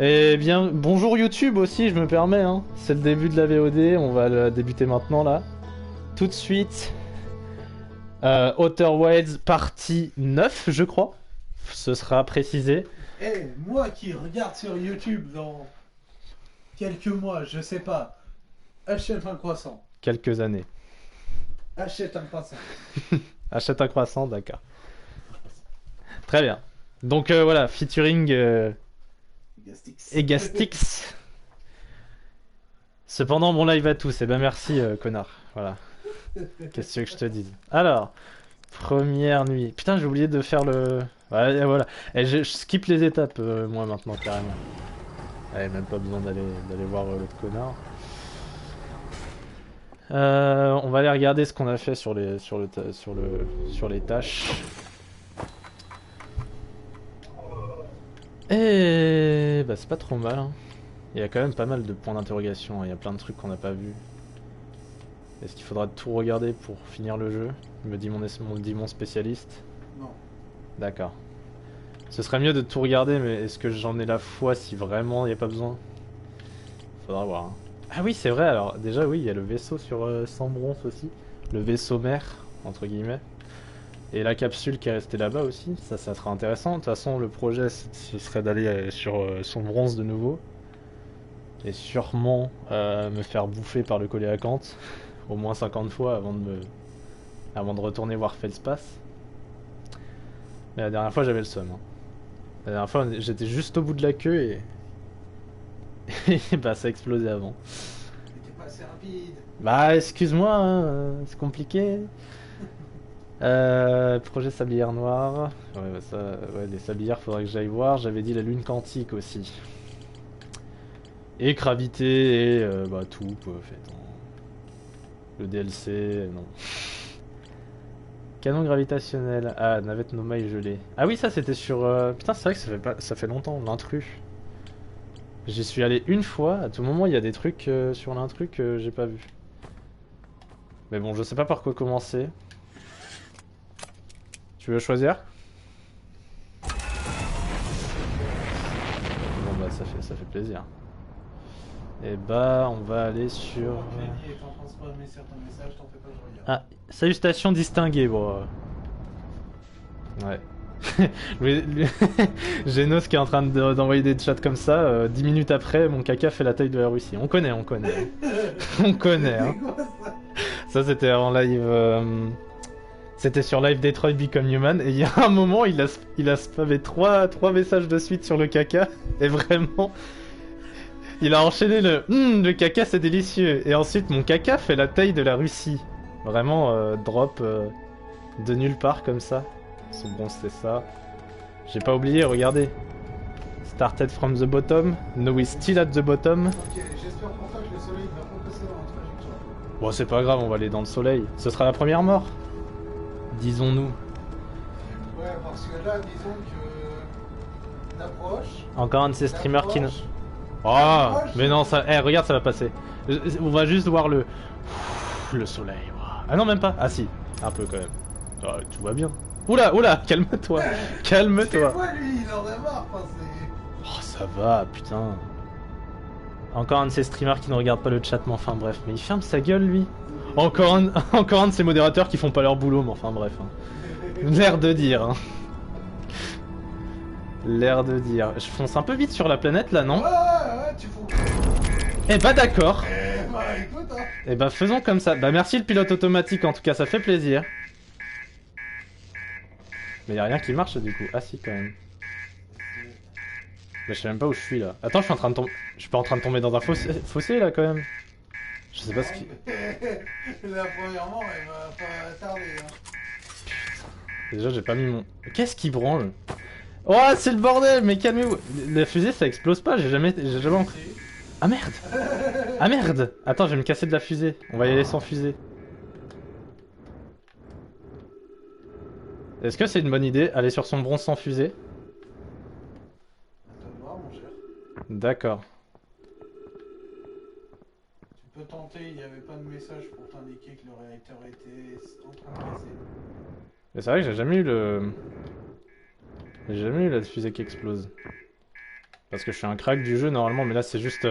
Eh bien, bonjour YouTube aussi, je me permets, hein. C'est le début de la VOD, on va la débuter maintenant là. Tout de suite, Outer Wilds partie 9, je crois. Ce sera précisé. Eh, moi qui regarde sur YouTube dans quelques mois, je sais pas, achète un croissant. Quelques années. Achète un croissant. Achète un croissant, d'accord. Très bien. Donc voilà, featuring Gastix. Egastix. Cependant, bon live à tous, et ben merci connard. Voilà. Qu'est-ce que tu veux que je te dise? Alors, première nuit. Putain, j'ai oublié de faire le... Ouais, et voilà. Et je skip les étapes, moi, maintenant, carrément. Allez, même pas besoin d'aller voir l'autre connard. On va aller regarder ce qu'on a fait sur les tâches. Et bah c'est pas trop mal, hein. Il y a quand même pas mal de points d'interrogation, hein. Il y a plein de trucs qu'on n'a pas vus. Est-ce qu'il faudra tout regarder pour finir le jeu? Me dit mon spécialiste. Non. D'accord. Ce serait mieux de tout regarder, mais est-ce que j'en ai la foi si vraiment il n'y a pas besoin? Faudra voir, hein. Ah oui, c'est vrai, alors déjà oui, il y a le vaisseau sur Sambronce aussi. Le vaisseau mère, entre guillemets. Et la capsule qui est restée là-bas aussi, ça sera intéressant. De toute façon, le projet, ce serait d'aller sur Sambronce de nouveau. Et sûrement me faire bouffer par le coléacanthe. Au moins 50 fois avant de retourner voir Feldspath. Mais la dernière fois, j'avais le seum, hein. La dernière fois, j'étais juste au bout de la queue et... et bah ça a explosé avant. T'étais pas assez rapide. Bah excuse-moi, hein, c'est compliqué. Projet sablière noire. Ouais, bah ça, ouais, les sablières, faudrait que j'aille voir. J'avais dit la lune quantique aussi. Et gravité et bah tout, quoi, en fait. Le DLC, non. Canon gravitationnel. Ah, navette Nomai gelée. Ah oui, ça c'était sur... Putain, c'est vrai que ça fait longtemps, l'intrus. J'y suis allé une fois, à tout moment il y a des trucs sur l'intrus que j'ai pas vu. Mais bon, je sais pas par quoi commencer. Tu veux choisir? Bon bah ça fait plaisir. Et bah on va aller sur... Jenny est en train de spammer certains messages, t'en fais pas, je regarde. Ah, salutation distinguée, bon. Ouais. Genos qui est en train d'envoyer des chats comme ça, 10 minutes après, mon caca fait la taille de la Russie. On connaît, on connaît. On connaît, hein. C'est quoi ça? Ça c'était en live... C'était sur Live Detroit Become Human, et il y a un moment, il a spammé trois messages de suite sur le caca, et vraiment, il a enchaîné le caca c'est délicieux, et ensuite mon caca fait la taille de la Russie. Vraiment, drop de nulle part comme ça. Bon, c'était ça. J'ai pas oublié, regardez. Started from the bottom, now we still at the bottom. Ok, j'espère pour toi que le soleil va pas passer dans la trajectoire. Bon, c'est pas grave, on va aller dans le soleil. Ce sera la première mort. Disons-nous. Ouais, parce que là, disons que... D'approche... Encore un de ces streamers qui... d'approche, Oh, d'approche, mais non, ça... Eh, regarde, ça va passer. On va juste voir le soleil. Ah non, même pas. Ah si, un peu quand même. Ah, tout va bien. Oula, oula, calme-toi. C'est Calme-toi. quoi lui, il en a marre, enfin, c'est... Oh, ça va, putain. Encore un de ces streamers qui ne regarde pas le chat, mais enfin bref. Mais il ferme sa gueule, lui. Encore un de ces modérateurs qui font pas leur boulot, mais enfin bref, hein. L'air de dire, hein. L'air de dire. Je fonce un peu vite sur la planète, là, non? Ouais, tu fous. Eh bah d'accord. Bah écoute, hein. Eh bah faisons comme ça. Bah merci le pilote automatique, en tout cas, ça fait plaisir. Mais y'a rien qui marche du coup. Ah si, quand même. Bah je sais même pas où je suis là. Attends, je suis en train de tomber... Je suis pas en train de tomber dans un fossé là, quand même. Je sais pas ce qui... La première mort, elle va pas tarder, hein. Déjà, j'ai pas mis mon... Qu'est-ce qui branle? Oh, c'est le bordel, mais calmez-vous. La fusée, ça explose pas, j'ai jamais encore... Ah merde! Ah merde! Attends, je vais me casser de la fusée. On va y aller sans fusée. Est-ce que c'est une bonne idée, aller sur son bronze sans fusée? À toi de voir, mon cher. D'accord. Tu peux tenter, il n'y avait pas de message pour t'indiquer que le réacteur était en train de casser. Mais c'est vrai que j'ai jamais eu le... J'ai jamais eu la fusée qui explose. Parce que je suis un crack du jeu normalement, mais là c'est juste...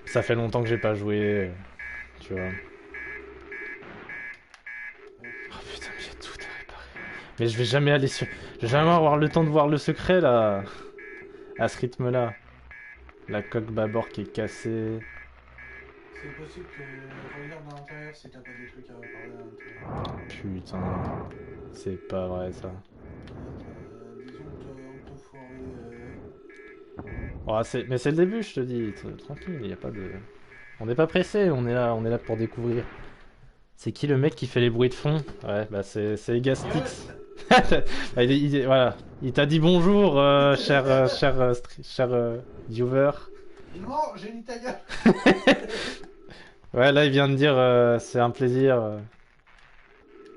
ça fait longtemps que j'ai pas joué, tu vois. Oh putain, mais j'ai tout à réparer. Mais je vais jamais aller sur... Je vais jamais avoir le temps de voir le secret là. À ce rythme là. La coque bâbord qui est cassée. C'est possible que regarde à l'intérieur si t'as pas des trucs à réparer à l'intérieur. Putain. C'est pas vrai ça. Disons que on peut foirer. Oh, mais c'est le début, je te dis. Tranquille, y a pas de... On n'est pas pressé, on est là pour découvrir. C'est qui le mec qui fait les bruits de fond? Ouais, bah c'est Egastix. Bah, voilà. Il t'a dit bonjour, cher viewer. Non, j'ai mis ta gueule. Ouais, là il vient de dire c'est un plaisir.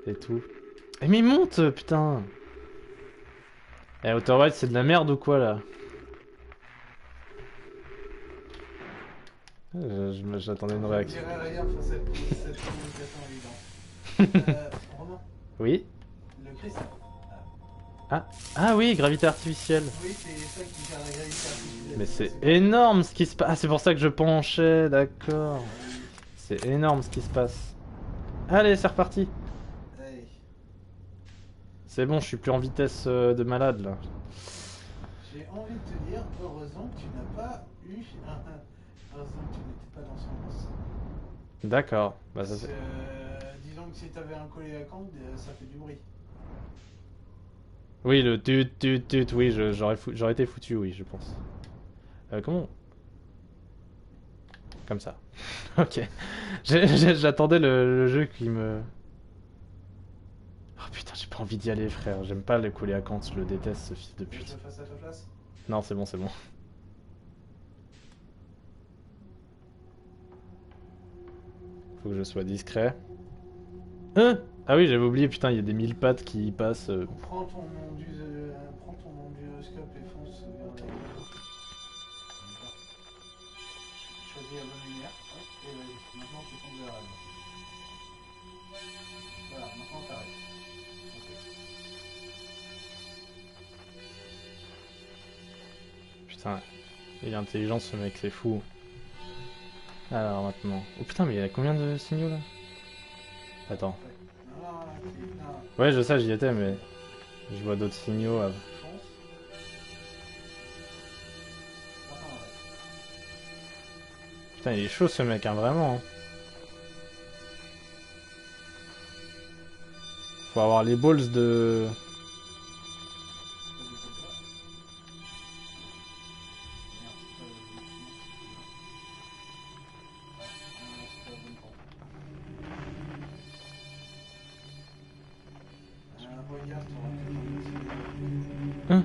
Et tout. Eh, mais il monte, putain! Eh, Outer Wilds, c'est de la merde ou quoi là? J'attendais une Je réaction. dirais rien face à cette communication évidente. Romain, Oui? le Christ. Ah oui, gravité artificielle. Oui, c'est ça qui gère la gravité artificielle. Mais c'est énorme ce qui se passe. Ah, c'est pour ça que je penchais, d'accord. C'est énorme ce qui se passe. Allez, c'est reparti. Hey. C'est bon, je suis plus en vitesse de malade là. J'ai envie de te dire, heureusement que tu n'as pas eu heureusement que tu n'étais pas dans son sens. D'accord. Bah, ça, Parce que, disons que si t'avais un collet à corde, ça fait du bruit. oui, le tut, oui, j'aurais été foutu, oui, je pense. Comment? Comme ça. Ok. J'attendais le jeu qui me... Oh putain, j'ai pas envie d'y aller, frère. J'aime pas le coller à Kant, je le déteste, ce fils de Tu veux que je pute. le fasse à ta place? Non, c'est bon, c'est bon. Faut que je sois discret. Hein? Ah oui, j'avais oublié, putain, il y a des mille pattes qui passent. Prends ton onduloscope et fonce vers la... Choisis la bonne lumière. Hop, et vas-y. Maintenant tu fonces vers la droite. Voilà, maintenant t'arrêtes. Putain, il est intelligent ce mec, c'est fou. Alors maintenant. Oh putain, mais il y a combien de signaux là? Attends. Ah, putain. Ouais, je sais, j'y étais, mais je vois d'autres signaux. Fonce. Maintenant arrête. Putain, il est chaud ce mec, hein, vraiment. Hein. Faut avoir les balls de... Hein?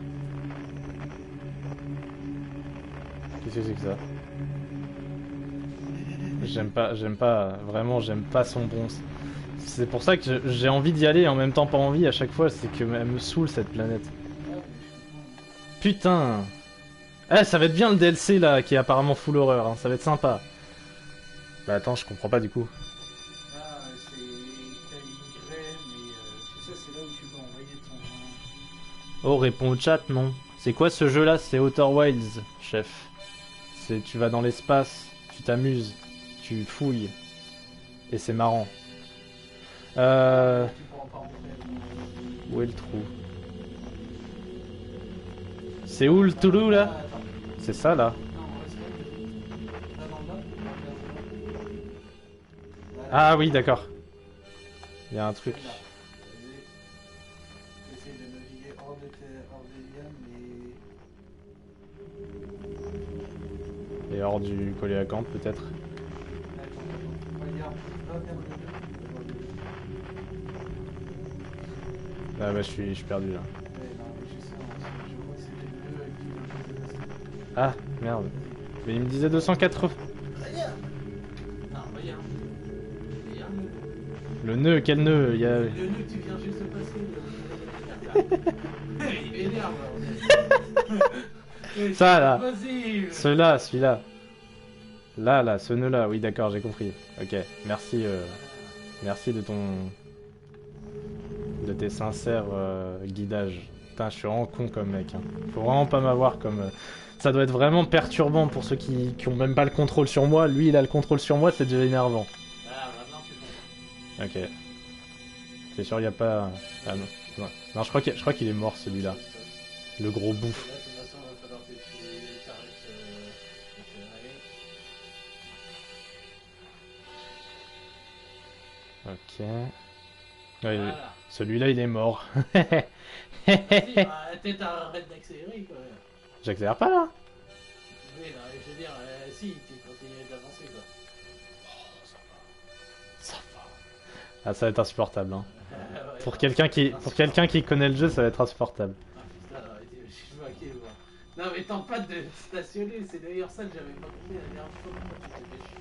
Qu'est-ce que c'est que ça? J'aime pas, vraiment, j'aime pas son bronze. C'est pour ça que j'ai envie d'y aller et en même temps pas envie à chaque fois, c'est que elle me saoule cette planète. Putain! Eh, ça va être bien le DLC là, qui est apparemment full horreur, hein. Ça va être sympa. Bah attends, je comprends pas du coup. Ah, c'est... T'as une graine et tu sais, c'est là où tu peux envoyer ton... Oh, réponds au chat, non. C'est quoi ce jeu là? C'est Outer Wilds, chef. Tu vas dans l'espace, tu t'amuses, tu fouilles. Et c'est marrant. Tu pourras pas en faire. Où est le trou? C'est où le trou là? Ah, attends. C'est ça là. Non, reste là dans le bas. Voilà. Ah oui, d'accord. Il y a un truc. Là. Vas-y. Essaye de naviguer hors des lianes Et hors du collet à camp peut-être. Attends. Regarde. Va vers le nœud. Ah bah je suis perdu là. Ouais, non, mais je sais, je vois que c'était le nœud qui me faisait Ah merde. Mais il me disait 280. Regarde. Non, regarde. Regarde. Le nœud, quel nœud? Il y a... Le nœud que tu viens juste de passer. Il énerve. Ça là. Vas-y. Celui-là. Là, ce nœud là, oui d'accord, j'ai compris. Ok, merci merci de tes sincères guidages. Putain, je suis vraiment con comme mec. Hein. Faut vraiment pas m'avoir comme... Ça doit être vraiment perturbant pour ceux qui ont même pas le contrôle sur moi. Lui, il a le contrôle sur moi, c'est déjà énervant. Ah, maintenant tu comprends. Ok. C'est sûr, y a pas... Ah non. Non, non je crois qu'il est mort celui-là. Le gros bouffe. Là, de toute façon, il va falloir que tu t'arrêtes Ok. Ouais, Voilà. celui-là, il est mort. Vas-y, bah, t'arrêtes d'accélérer quoi. J'accélère pas là. Oui, non, je veux dire, si, tu continues d'avancer quoi. Ça va. Ah, ça va être insupportable. Hein. Ouais, Pour non, quelqu'un qui connaît le jeu, ça va être insupportable. Ah putain, je vois qui est mort. Non mais tente pas de stationner, c'est d'ailleurs ça que j'avais pas compris la dernière fois pourquoi tu t'es fait chier.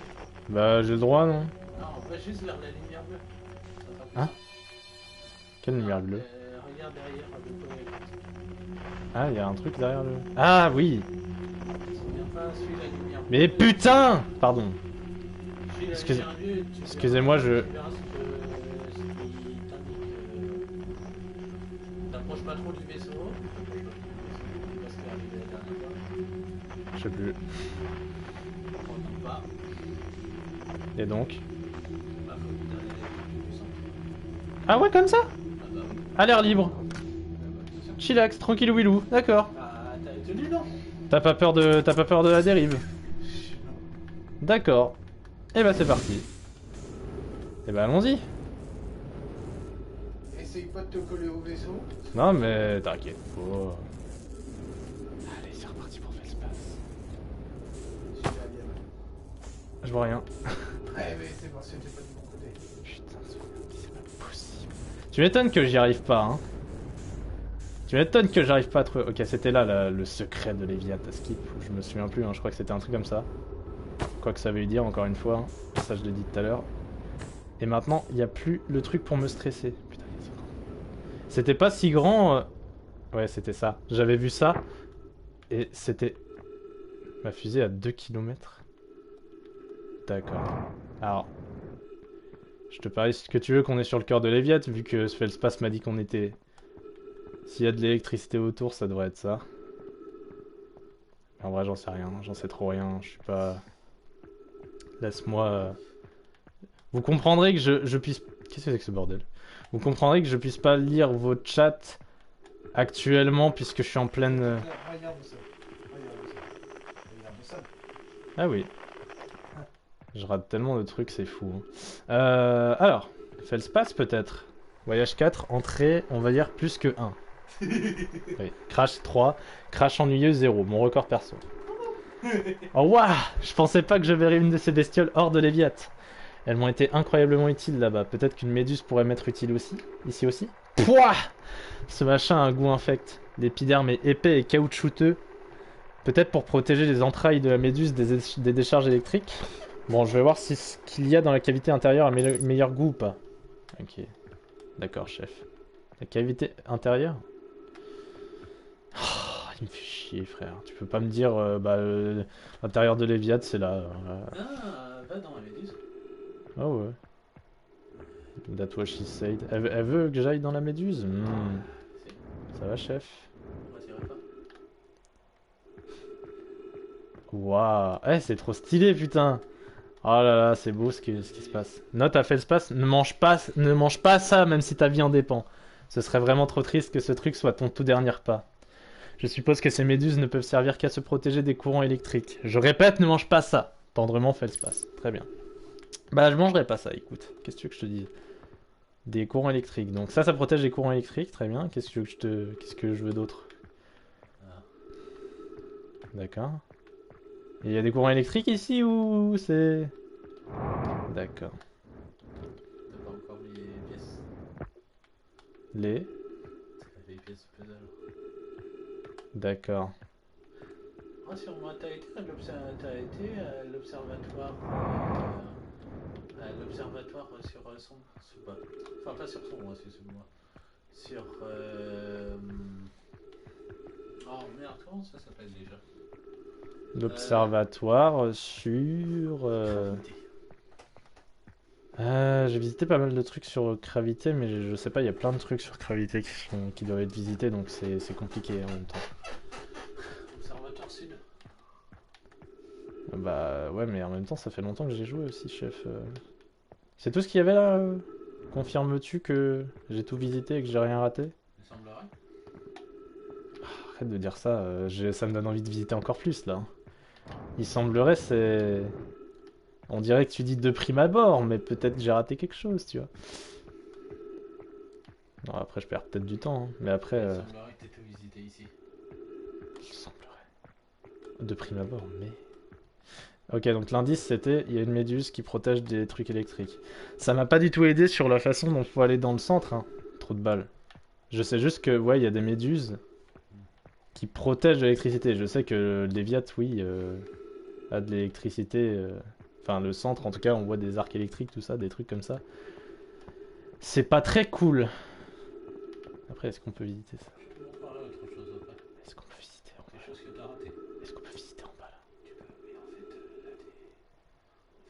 Bah, j'ai le droit, non? Non, on va juste vers la lumière bleue. Ça sera plus Hein? simple. Quelle lumière bleue? Regarde derrière le tour électrique. Ah, il y a un truc derrière le... Ah, oui! Enfin, suis la lumière bleue. Mais putain! Pardon. Suis la Excuse- lumière bleue, tu Excusez-moi, verras, je... tu verras ce qui t'indique. T'approches pas trop du vaisseau. Parce que arrivé la dernière fois. Je sais plus. T'entends pas. Et donc? Bah, faut que t'ailles du centre. Ah ouais, comme ça? Ah bah oui. À l'air libre. Ah bah, c'est sûr. Chillax, tranquille willou. D'accord. Ah, t'as tenu non? T'as pas peur de la dérive? D'accord. Et bah c'est parti. Et bah allons-y. Essaye pas de te coller au vaisseau. Non mais t'inquiète. Oh. Allez, c'est reparti pour Feldspace. Super bien. Je vois rien. Ouais, mais c'est parce que t'es pas du bon côté. Putain, c'est pas possible. Tu m'étonnes que j'y arrive pas, hein. Tu m'étonnes que j'arrive pas à trouver... Ok, c'était là le secret de Léviat à skip. Je me souviens plus, hein. Je crois que c'était un truc comme ça. Quoi que ça veut dire, encore une fois. Hein. Ça, je l'ai dit tout à l'heure. Et maintenant, il n'y a plus le truc pour me stresser. Putain, il est si grand. C'était pas si grand... Ouais, c'était ça. J'avais vu ça. Et c'était... Ma fusée à 2 km. D'accord. Alors... Je te parie ce que tu veux qu'on est sur le cœur de Léviat, vu que Feldspace m'a dit qu'on était... S'il y a de l'électricité autour, ça devrait être ça. En vrai, j'en sais rien. J'en sais trop rien. Je suis pas... Laisse-moi... Vous comprendrez que je puisse... Qu'est-ce que c'est que ce bordel? Vous comprendrez que je puisse pas lire vos chats actuellement, puisque je suis en pleine... Regarde ça. Regarde ça. Regarde ça. Ah oui. Je rate tellement de trucs, c'est fou. Hein. Alors, Feldspace peut-être. Voyage 4, entrée, on va dire plus que 1. Oui. Crash 3, crash ennuyeux 0, mon record perso. Oh waouh! Je pensais pas que je verrais une de ces bestioles hors de Léviat. Elles m'ont été incroyablement utiles là-bas. Peut-être qu'une méduse pourrait m'être utile aussi? Ici aussi? Pouah! Ce machin a un goût infect. L'épiderme est épais et caoutchouteux. Peut-être pour protéger les entrailles de la méduse des décharges électriques? Bon, je vais voir si ce qu'il y a dans la cavité intérieure a meilleur goût ou pas. Ok. D'accord, chef. La cavité intérieure? Oh, il me fait chier, frère. Tu peux pas me dire, l'intérieur de Léviat, c'est là. Ah, va dans la méduse. Ah ouais. That's what she said. Elle veut que j'aille dans la méduse? Si. Ça va, chef? Moi, t'irais pas. Waouh. Eh, c'est trop stylé, putain. Oh là là, c'est beau ce qui se passe. Note à Feldspace, ne mange pas ça, même si ta vie en dépend. Ce serait vraiment trop triste que ce truc soit ton tout dernier repas. Je suppose que ces méduses ne peuvent servir qu'à se protéger des courants électriques. Je répète, ne mange pas ça. Tendrement Feldspace. Très bien. Bah, je mangerai pas ça, écoute. Qu'est-ce que tu veux que je te dise? Des courants électriques. Donc ça protège les courants électriques, très bien. Qu'est-ce que je veux d'autre? Ah. D'accord. Et il y a des courants électriques ici ou c'est... D'accord. T'as pas encore mis les pièces. Les... Les pièces du puzzle. D'accord. Rassure-moi, t'as été à l'observatoire. À l'observatoire sur son. Enfin, pas sur son, excuse-moi. Sur. Oh merde, comment ça s'appelle déjà? L'observatoire sur... J'ai visité pas mal de trucs sur gravité, mais je sais pas, il y a plein de trucs sur gravité qui doivent être visités, donc c'est compliqué en même temps. Observateur sud. Bah ouais, mais en même temps, ça fait longtemps que j'ai joué aussi, chef. C'est tout ce qu'il y avait là Confirmes-tu que j'ai tout visité et que j'ai rien raté? Il semblerait. Arrête de dire ça, ça me donne envie de visiter encore plus là. Il semblerait, c'est... On dirait que tu dis de prime abord, mais peut-être que j'ai raté quelque chose, tu vois. Non, après je perds peut-être du temps, hein. Mais après... Il semblerait que t'aies tout visité ici. Il semblerait. De prime abord, mais... Ok, donc l'indice c'était, il y a une méduse qui protège des trucs électriques. Ça m'a pas du tout aidé sur la façon dont faut aller dans le centre, hein. Trop de balles. Je sais juste que, ouais, il y a des méduses qui protègent de l'électricité. Je sais que Léviat, oui, a de l'électricité. Enfin, le centre, en tout cas, on voit des arcs électriques, tout ça, des trucs comme ça. C'est pas très cool. Après, est-ce qu'on peut visiter ça? Je te montrerai autre chose après. Est-ce qu'on peut visiter en Des bas? choses que t'as ratées. Est-ce qu'on peut visiter en bas là? Tu peux,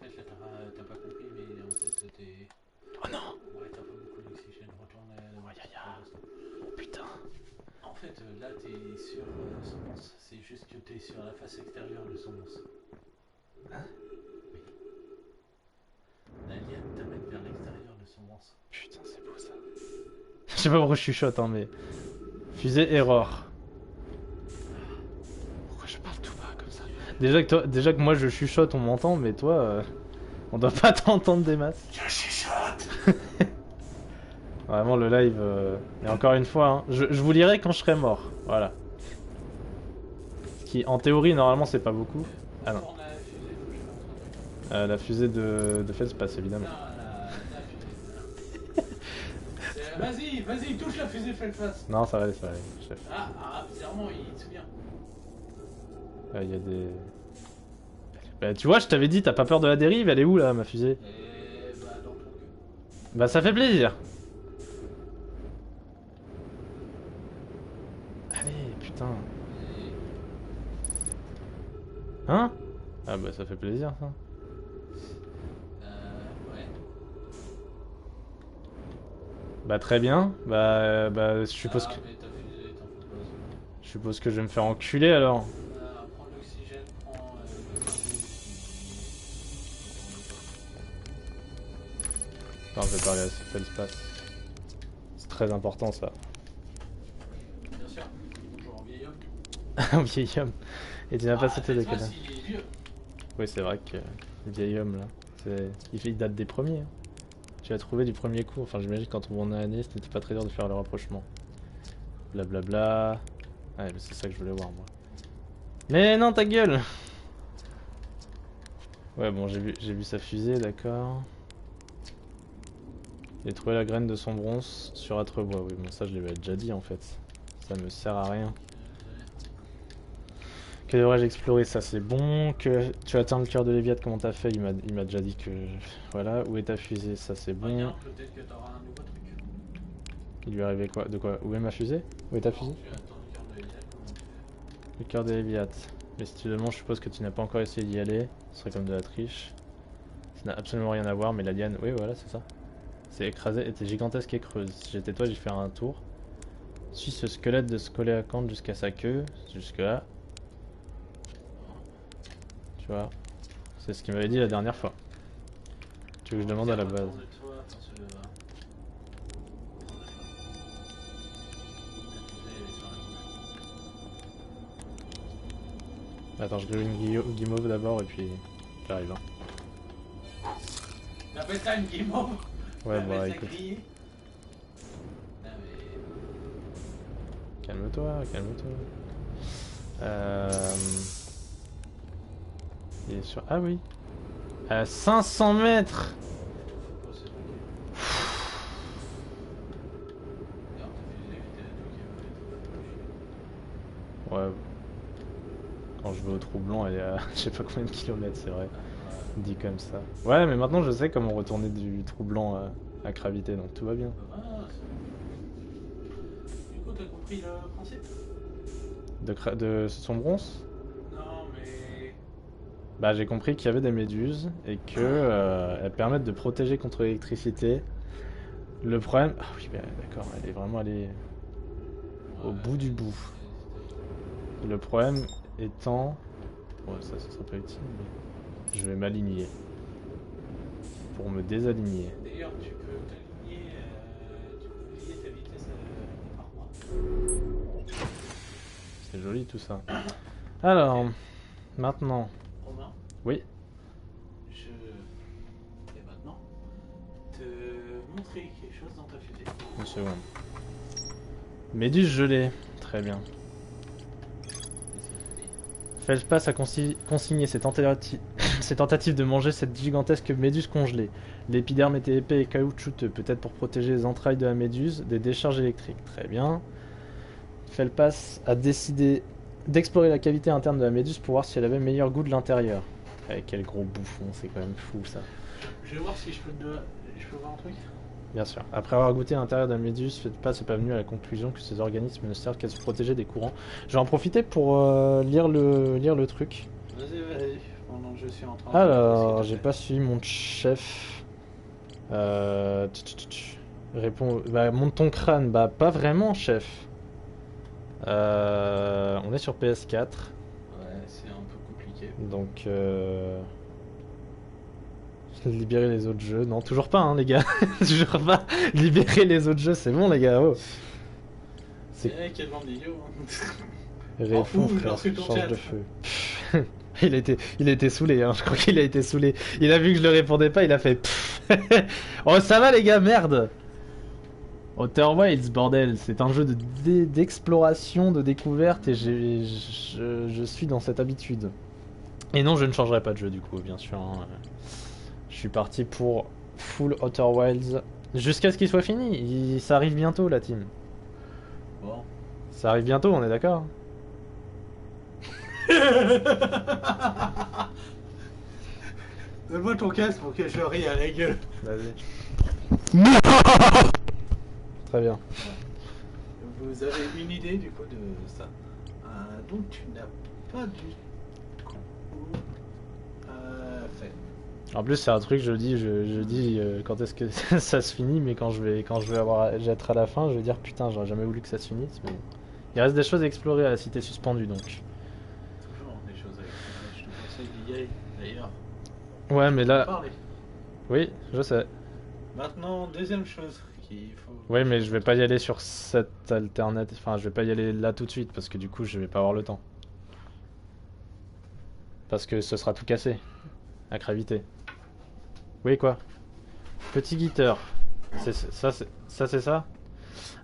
mais en fait, là t'as pas compris, mais en fait t'es... Oh non! Ouais, t'as pas beaucoup d'oxygène, retourne Aïe aïe aïe. Oh putain. En fait, là t'es sur Somos, c'est juste que t'es sur la face extérieure de Somos. Hein? Oui. L'alien t'amène vers l'extérieur de Somos. Putain, c'est beau ça. Je sais pas pourquoi je chuchote, hein, mais... Fusée error. Pourquoi je parle tout bas comme ça? Déjà que moi je chuchote, on m'entend, mais toi, on doit pas t'entendre des masses. Je chuchote. Vraiment le live, et encore une fois, hein, je vous lirai quand je serai mort, voilà. Ce qui, en théorie, normalement c'est pas beaucoup. Ah non. Tourne la fusée, faut que je fasse un truc. La fusée de Feldspace, évidemment. Non, la fusée. Vas-y, touche la fusée, fais le face. Non, ça va aller, chef. Bizarrement, il se vient. Il y a des... Bah tu vois, je t'avais dit, t'as pas peur de la dérive, elle est où là, ma fusée? Et bah, dans ton cul. Bah ça fait plaisir. Allez, putain. Hein? Ah bah ça fait plaisir ça. Ouais. Bah très bien. Bah je suppose que... Mais ta fusée est en full pause. Je suppose que je vais me faire enculer alors. Prends de l'oxygène, prends Attends, je vais parler à ce Feldspace. C'est très important ça. bien sûr, bonjour vieil homme. Un vieil homme. Et tu n'as pas sauté des Feldspace, cadavres. il est vieux. Oui, c'est vrai que le vieil homme là, il date des premiers, hein. Tu l'as trouvé du premier coup. Enfin, j'imagine quand on est année, c'était pas très dur de faire le rapprochement. Blablabla. Ouais, mais c'est ça que je voulais voir moi. Mais non, ta gueule! Ouais, bon, j'ai vu sa fusée, d'accord. J'ai trouvé la graine de son bronze sur Atrebois. Oui, bon, ça je l'avais déjà dit en fait. Ça me sert à rien. Que devrais-je explorer? Ça c'est bon. Que tu atteins le cœur de Léviat, comment t'as fait? Il m'a déjà dit que... Voilà. Où est ta fusée? Ça c'est bon. Regarde, peut-être que t'auras un nouveau truc. Il lui arrivait quoi? De quoi? Où est ma fusée? Où est ta fusée? Tu attends le cœur de Léviat, comment tu fais? Le cœur de Léviat. Mais si tu demandes, je suppose que tu n'as pas encore essayé d'y aller. Ce serait comme de la triche. Ça n'a absolument rien à voir, mais l'alien... Oui, voilà, c'est ça. C'est écrasé, était gigantesque et creuse. Si j'étais toi, j'y ferais un tour. Suis ce squelette de scoléacanthe jusqu'à sa queue. Jusque là. Tu vois. C'est ce qu'il m'avait dit la dernière fois. Tu veux que je demande à la base? Attends, je grille une guimauve d'abord et puis j'arrive. Hein. T'appelles ça une guimauve? Ouais, bah écoute. Calme-toi, calme-toi. Il est sur... Ah oui. À 500 mètres. Ouais. Quand je vais au Troublon, elle est à je sais pas combien de kilomètres, c'est vrai. Dit comme ça. Ouais, mais maintenant je sais comment retourner du Troublant à Gravité, donc tout va bien. Du coup, t'as compris le principe? De son bronze? Non, mais... Bah j'ai compris qu'il y avait des méduses et que elles permettent de protéger contre l'électricité. Le problème... Ah oui, bah, d'accord, elle est vraiment allée au bout du bout. Le problème étant... Ouais, ça sera pas utile, mais... Je vais m'aligner. Pour me désaligner. D'ailleurs, tu peux t'aligner, tu peux plier ta vitesse par mois. C'est joli tout ça. Alors, maintenant... Romain, Oui, je vais maintenant te montrer quelque chose dans ta fusée. une seconde. Méduse gelée. Très bien. Feldspath a consigné ses tentatives de manger cette gigantesque méduse congelée. L'épiderme était épais et caoutchouteux, peut-être pour protéger les entrailles de la méduse des décharges électriques. Très bien. Feldspath a décidé d'explorer la cavité interne de la méduse pour voir si elle avait meilleur goût de l'intérieur. Eh, quel gros bouffon, c'est quand même fou ça. Je vais voir si je peux voir un truc. Bien sûr. Après avoir goûté à l'intérieur de la méduse, Feldspath n'est pas venu à la conclusion que ces organismes ne servent qu'à se protéger des courants. Je vais en profiter pour lire le truc. Vas-y, pendant que je suis en train Alors, j'ai pas suivi mon chef. Réponds. Bah, monte ton crâne. Bah, pas vraiment, chef. On est sur PS4. Ouais, c'est un peu compliqué. Donc, libérer les autres jeux. Non, toujours pas, hein, les gars. Toujours pas. Libérer les autres jeux, c'est bon, les gars. Oh. C'est vrai qu'il y a devant des vidéos. Réponds, frère, lorsque ton change chat. de feu. Il a été saoulé, hein. Je crois qu'il a été saoulé. Il a vu que je le répondais pas, il a fait. Oh, ça va, les gars, merde. Outer Wilds, bordel, c'est un jeu d'exploration, de découverte, et je suis dans cette habitude. Et non, je ne changerai pas de jeu, du coup, bien sûr. Hein. Je suis parti pour full Outer Wilds, jusqu'à ce qu'il soit fini. Ça arrive bientôt, la team. Bon. Ça arrive bientôt, on est d'accord? Donne-moi ton casque pour que je rie à la gueule. Vas-y. Très bien. Vous avez une idée du coup de ça. Donc tu n'as pas du coup fait. En plus, c'est un truc, je dis quand est-ce que ça se finit, mais quand je vais être à la fin, je vais dire putain, j'aurais jamais voulu que ça se finisse. Mais il reste des choses à explorer à la cité suspendue, donc. Toujours des choses à explorer. Je te conseille d'y aller d'ailleurs. Ouais, mais là, Parler. oui, je sais. Maintenant, deuxième chose qu'il faut. Oui, mais je vais pas y aller sur cette alternative. Enfin, je vais pas y aller là tout de suite parce que du coup, je vais pas avoir le temps. Parce que ce sera tout cassé. À gravité. Oui, quoi? Petit guitare. Ça, c'est ça?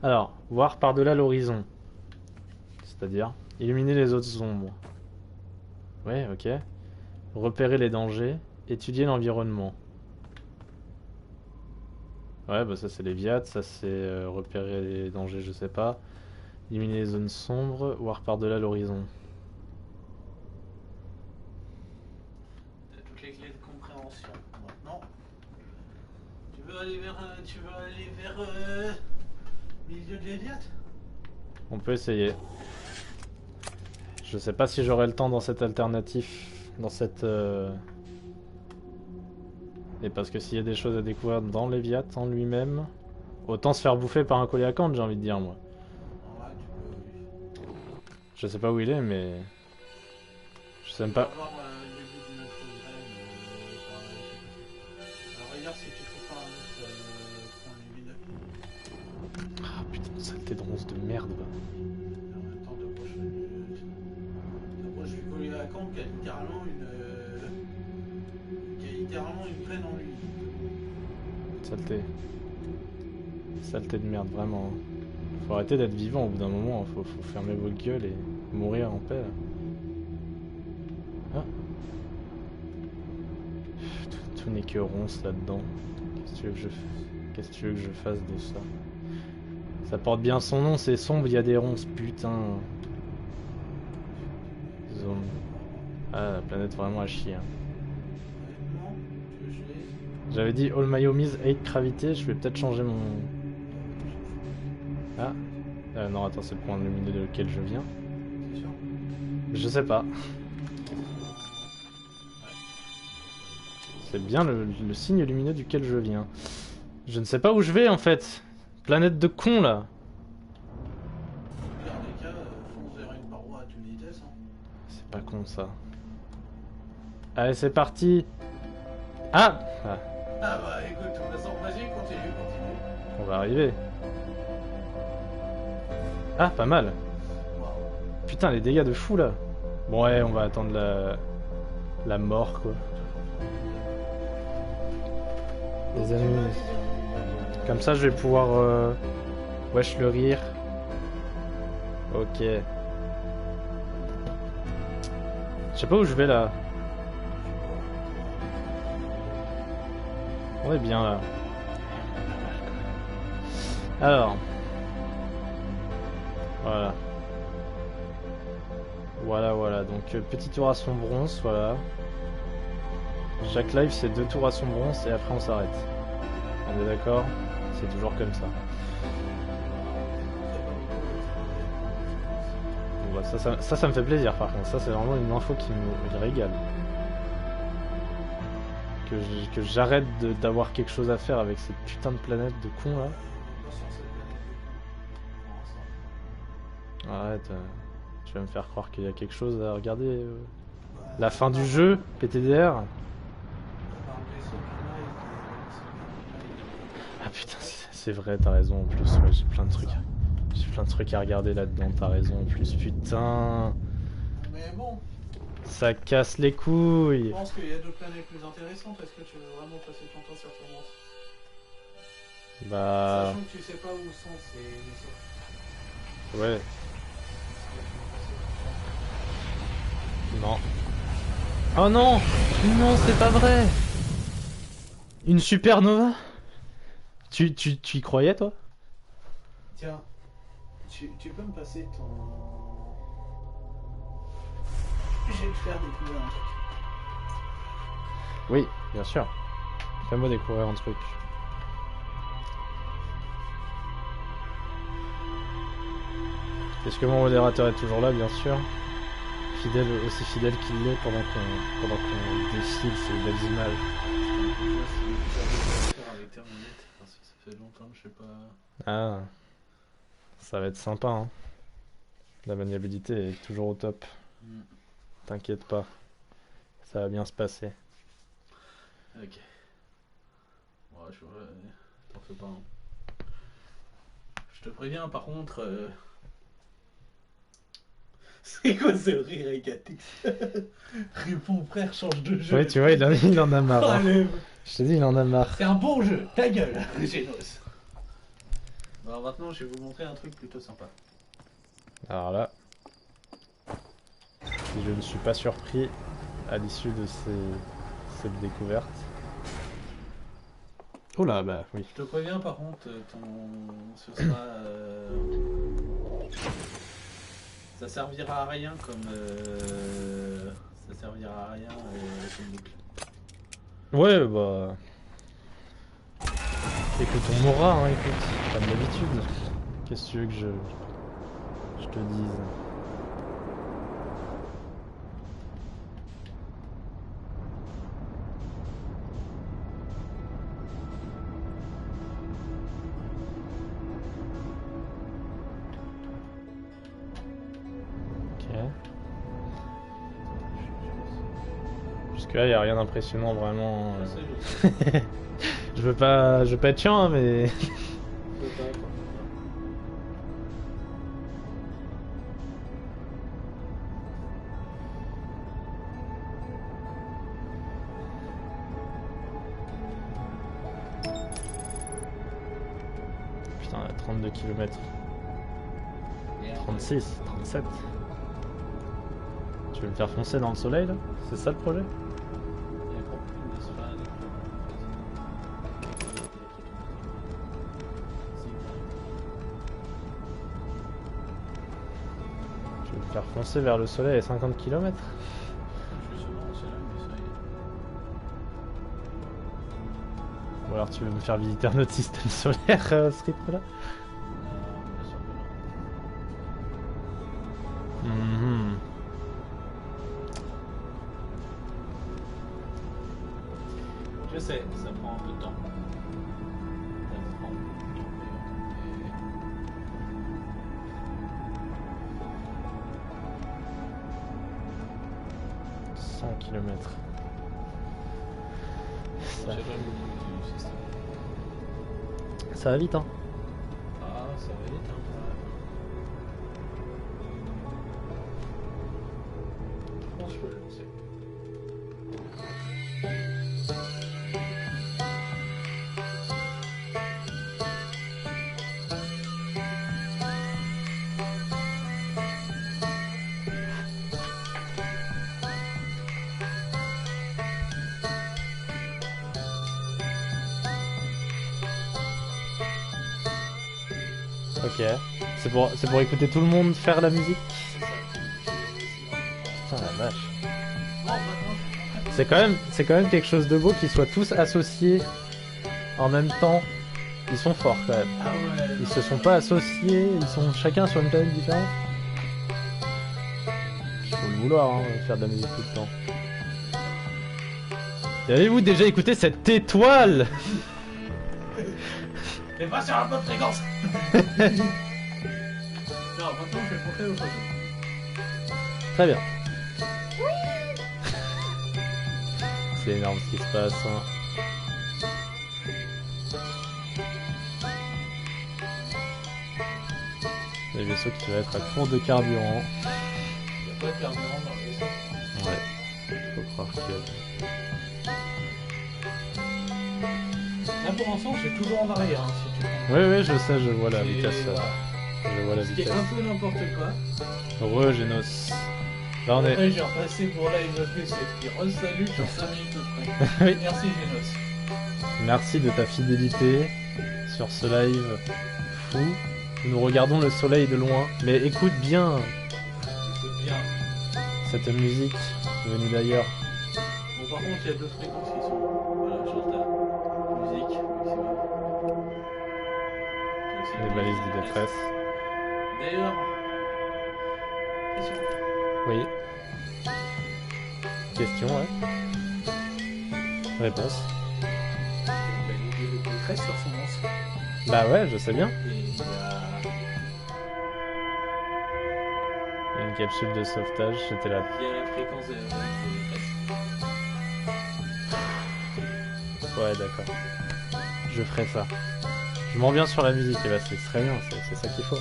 Alors, voir par-delà l'horizon. C'est-à-dire, illuminer les autres ombres. Ouais, ok. Repérer les dangers. Étudier l'environnement. Ouais, bah ça c'est les viats, ça c'est repérer les dangers, je sais pas. Éliminer les zones sombres, voir par-delà l'horizon. T'as toutes les clés de compréhension. Maintenant, tu veux aller vers milieu de l'Eliat? On peut essayer. Je sais pas si j'aurai le temps dans cette alternative, dans cette... Et parce que s'il y a des choses à découvrir dans Léviathan lui-même, autant se faire bouffer par un coléacanthe, j'ai envie de dire, moi. Ouais, tu peux. Je sais pas où il est, mais... Je sais même pas... On va voir le début de notre alors regarde si tu trouves pas un autre point de vue. Ah putain, saleté de ronce de merde, va. En même temps, t'approches du coléacanthe qui a littéralement une graine en lui. Saleté. Saleté de merde, vraiment. Faut arrêter d'être vivant au bout d'un moment, faut fermer vos gueules et mourir en paix. Là. Ah. Tout n'est que ronce là-dedans. Qu'est-ce que tu veux que je fasse de ça? Ça porte bien son nom, c'est sombre, il y a des ronces, putain. Zone. Ah, la planète vraiment à chier. Hein. J'avais dit All My Homies Hate Gravité, je vais peut-être changer mon... Ah. Non, attends, c'est le point lumineux de lequel je viens. C'est sûr? Je sais pas. C'est bien le signe lumineux duquel je viens. Je ne sais pas où je vais en fait. Planète de con là. Dans les cas, fonce vers une paroi à toute vitesse. Hein. C'est pas con ça. Allez, c'est parti. Ah, ah, Ah bah écoute, de toute façon, vas-y, continue. on va arriver. Ah, pas mal. Wow. Putain, les dégâts de fou là. Bon, ouais, on va attendre la mort quoi. Les amis. Comme ça, je vais pouvoir. Wesh le rire. Ok. Je sais pas où je vais là. On est bien là. Alors. Voilà. Voilà. Donc petit tour à son bronze, voilà. Chaque live c'est 2 tours à son bronze et après on s'arrête. On est d'accord? C'est toujours comme ça. Bon, bah, ça me fait plaisir par contre. Ça c'est vraiment une info qui me régale. Que j'arrête d'avoir quelque chose à faire avec cette putain de planète de con là. Arrête, tu vas me faire croire qu'il y a quelque chose à regarder. La fin du jeu, PTDR. Ah putain, c'est vrai, t'as raison en plus. Ouais, j'ai plein de trucs. J'ai plein de trucs à regarder là-dedans, t'as raison en plus. Putain, Mais bon, ça casse les couilles. je pense qu'il y a d'autres planètes plus intéressantes. Est-ce que tu veux vraiment passer ton temps sur Terre? Bah. Sachant que tu sais pas où sont ces vaisseaux. Ouais. Non. Oh non! Non, c'est pas vrai! Une supernova? Tu y croyais toi? Tiens, tu peux me passer ton... Je vais te faire découvrir un truc. Oui, bien sûr. Fais-moi découvrir un truc. Est-ce que mon modérateur est toujours là, bien sûr? Fidèle, aussi fidèle qu'il l'est pendant qu'on défile ces belles images. Avec Terminate, parce que ça fait longtemps que je sais pas... Ah, ça va être sympa, hein. La maniabilité est toujours au top. T'inquiète pas, ça va bien se passer. Ok. Ouais, t'en fais pas. Hein. Je te préviens, par contre... C'est quoi ce rire écaté? Réponds frère, change de jeu. Ouais, tu vois, il en a marre. Hein. Allez. Je te dis, il en a marre. C'est un bon jeu, ta gueule, Genos. Alors maintenant, je vais vous montrer un truc plutôt sympa. Alors là, si je ne suis pas surpris à l'issue de cette découverte. Oh là, bah oui. Je te préviens, par contre, ce sera... Ça servira à rien comme... Ça servira à rien comme boucle. Ouais, bah... Écoute, on mourra, hein, écoute. Comme d'habitude. Qu'est-ce que tu veux que je te dise? Jusque-là, il n'y a rien d'impressionnant vraiment. Je veux pas être chiant, hein, mais. Putain, 32 km. 36, 37. Tu veux me faire foncer dans le soleil là? C'est ça le projet? Tu veux me faire foncer vers le soleil à 50 km? Ou alors tu veux me faire visiter un autre système solaire à ce rythme là? Je sais, ça prend un peu de temps. Ça prend beaucoup de temps d'ailleurs. 100 km. J'aime beaucoup le système. Ça va vite, hein. Ah, ça va vite, hein. Je pense que je peux le lancer. Ok. C'est pour écouter tout le monde faire la musique. C'est ça. Putain la vache. Oh, maintenant, C'est quand même quelque chose de beau qu'ils soient tous associés en même temps. Ils sont forts quand même. ah ouais. Ils se sont pas associés, ils sont chacun sur une planète différente. Il faut le vouloir, hein, faire de la musique tout le temps. Et avez-vous déjà écouté cette étoile? Mais pas sur la bonne fréquence. Non, maintenant je vais montrer autre chose. Très bien. C'est énorme ce qui se passe. Hein. Les vaisseaux qui doivent être à court de carburant. Il n'y a pas de carburant dans le vaisseau. Ouais, faut croire que... Là pour l'instant, j'ai toujours en arrière, hein, si tu veux. Oui, je sais, je vois la Et vitesse. voilà. Je vois la Ce qui est vitesse. un peu n'importe quoi. Heureux, Genos. Là, on est... Après, j'ai repassé pour live plus et puis re-salut sur 5 minutes de près. Oui. Merci Genos. Merci de ta fidélité sur ce live fou. Nous regardons le soleil de loin, mais écoute bien Écoute bien. cette musique venue d'ailleurs. Bon, par contre, il y a d'autres fréquences qui sont. Voilà, genre ta musique maximum. Les balises de détresse. D'ailleurs, question. Oui. Question, ouais. Réponse. Il y a des détresse sur son lance. Bah ouais, je sais bien. Et il y a. Une capsule de sauvetage, c'était là. Il y a la fréquence de détresse. Ouais, d'accord. Je ferai ça. Je m'en viens sur la musique, et bah c'est très bien, c'est ça qu'il faut.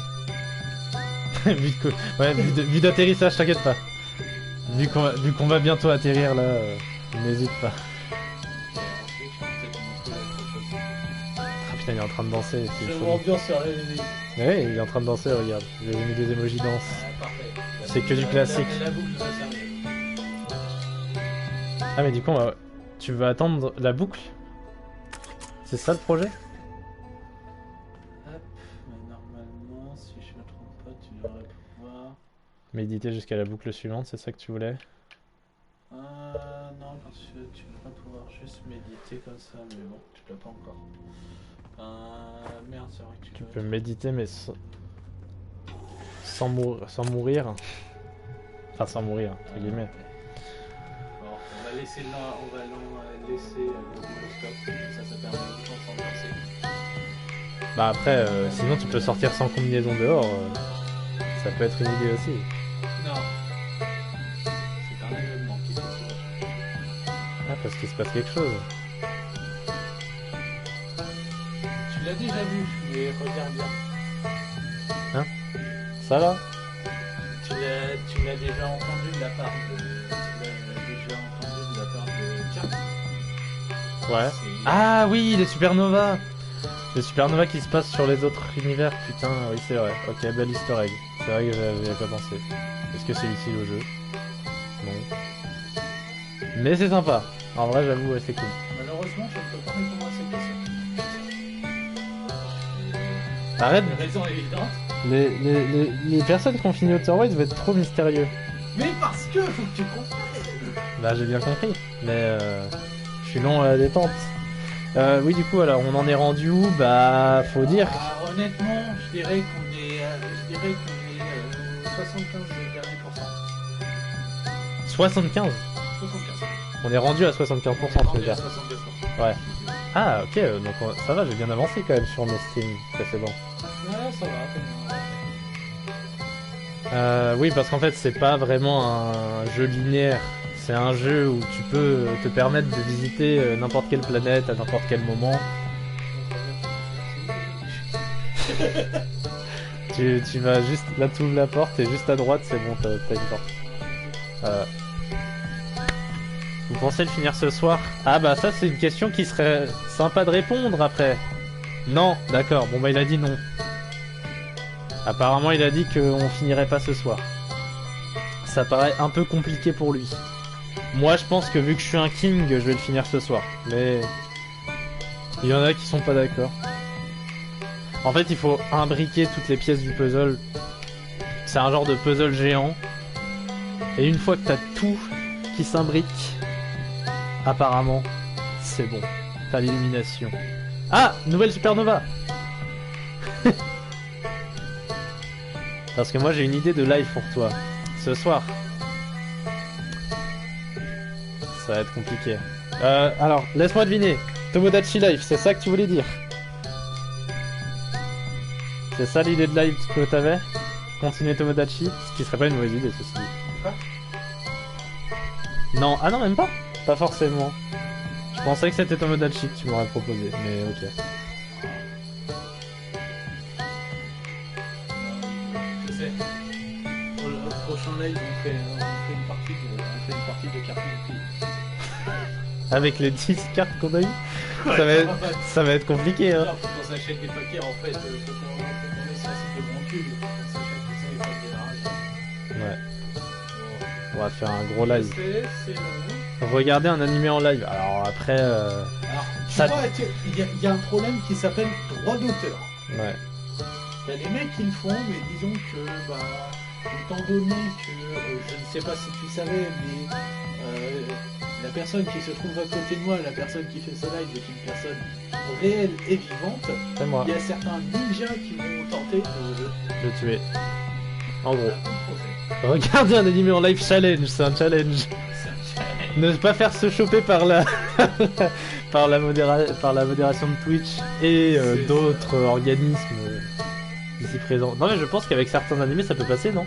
Vu d'atterrissage, t'inquiète pas. Vu qu'on va bientôt atterrir là, n'hésite pas. Et ensuite, je vais peut-être montrer autre chose. Ah putain, il est en train de danser. c'est Je fou. m'ambiance sur la musique. Ouais, il est en train de danser, regarde. J'ai mis des emojis danse. Ah, parfait. C'est que du classique. La boucle va servir. Ah mais du coup, tu veux attendre la boucle? C'est ça le projet? Hop, mais normalement, si je me trompe pas, tu devrais pouvoir. Méditer jusqu'à la boucle suivante, c'est ça que tu voulais? Non, parce que tu devrais pouvoir juste méditer comme ça, mais bon, tu l'as pas encore. Merde, c'est vrai que tu Tu dois peux être- méditer mais sans mourir. Enfin sans mourir, entre guillemets. Bon, on va laisser là, on va laisser le stop, ça permet de s'en passer. Bah après, sinon tu peux sortir sans combinaison dehors. Ça peut être une idée aussi. Non. C'est un événement qui se passe. Ah, parce qu'il se passe quelque chose. Tu l'as déjà vu, mais regarde bien. Ça là? Tu l'as déjà entendu de la part de. Tu l'as déjà entendu de la part de. Tiens. Ouais. C'est- Ah oui, les supernovas! Les supernovas qui se passent sur les autres univers, putain, oui c'est vrai. Ok, bel easter egg. C'est vrai que j'avais pas pensé. Est-ce que c'est utile au jeu? Non. Mais c'est sympa. En vrai, j'avoue, ouais, c'est cool. Malheureusement, je ne peux pas répondre à cette question. Arrête, La raison est évidente. les personnes qui ont fini Outer Wilds vont être trop mystérieux. Mais parce que faut que tu comprennes. Bah j'ai bien compris, mais je suis long à la détente. Oui du coup alors on en est rendu où? Bah faut dire. Honnêtement, je dirais qu'on est, 75 derniers pourcents. 75. 75. On est rendu à 75%, tu veux On est à dire. 75%. Ouais. Ah, ok, donc ça va, j'ai bien avancé quand même sur mes streams précédents. Ouais, ça va, t'es bien. Oui, parce qu'en fait, c'est pas vraiment un jeu linéaire. C'est un jeu où tu peux te permettre de visiter n'importe quelle planète à n'importe quel moment. Tu vas juste là, tu ouvres la porte et juste à droite, c'est bon, t'as une porte. Vous pensez le finir ce soir? Ah bah ça, c'est une question qui serait sympa de répondre après. Non, d'accord. Bon bah il a dit non. Apparemment, il a dit qu'on finirait pas ce soir. Ça paraît un peu compliqué pour lui. Moi, je pense que vu que je suis un king, je vais le finir ce soir. Mais il y en a qui sont pas d'accord. En fait, il faut imbriquer toutes les pièces du puzzle. C'est un genre de puzzle géant. Et une fois que t'as tout qui s'imbrique, apparemment, c'est bon. T'as l'illumination. Ah, nouvelle supernova. Parce que moi, j'ai une idée de live pour toi. Ce soir. Ça va être compliqué. Alors, laisse-moi deviner. Tomodachi Live, c'est ça que tu voulais dire? C'est ça l'idée de live que t'avais? Continuer Tomodachi? Ce qui serait pas une mauvaise idée, ceci dit. Quoi? Non, ah non, même pas? Pas forcément. Je pensais que c'était Tomodachi que tu m'aurais proposé, mais ok. Je sais. Pour le prochain live, on fait une partie de cartes Monopoly. Avec les 10 cartes qu'on a eues, Ouais, ça va être compliqué, hein. Alors, faut qu'on s'achète des paquets, en fait, faut qu'on ait sur un site de grand cube, faut qu'on s'achète tout ça et pas de démarrage. Ouais, Bon. on va faire un gros live. C'est long. Regarder un animé en live. Alors après, Alors, tu Ça- vois, il y a un problème qui s'appelle droit d'auteur. ouais. Il y a des mecs qui le font, mais disons que, étant donné que, je ne sais pas si tu savais, mais la personne qui se trouve à côté de moi, la personne qui fait ce live est une personne réelle et vivante, C'est moi. il y a certains ninjas qui vont tenter de Le tuer. En gros. procès. Regarder un animé en live challenge, c'est un challenge. Ne pas faire se choper par la par la modération de Twitch et C'est d'autres organismes ici présents. Non mais je pense qu'avec certains animés ça peut passer, non?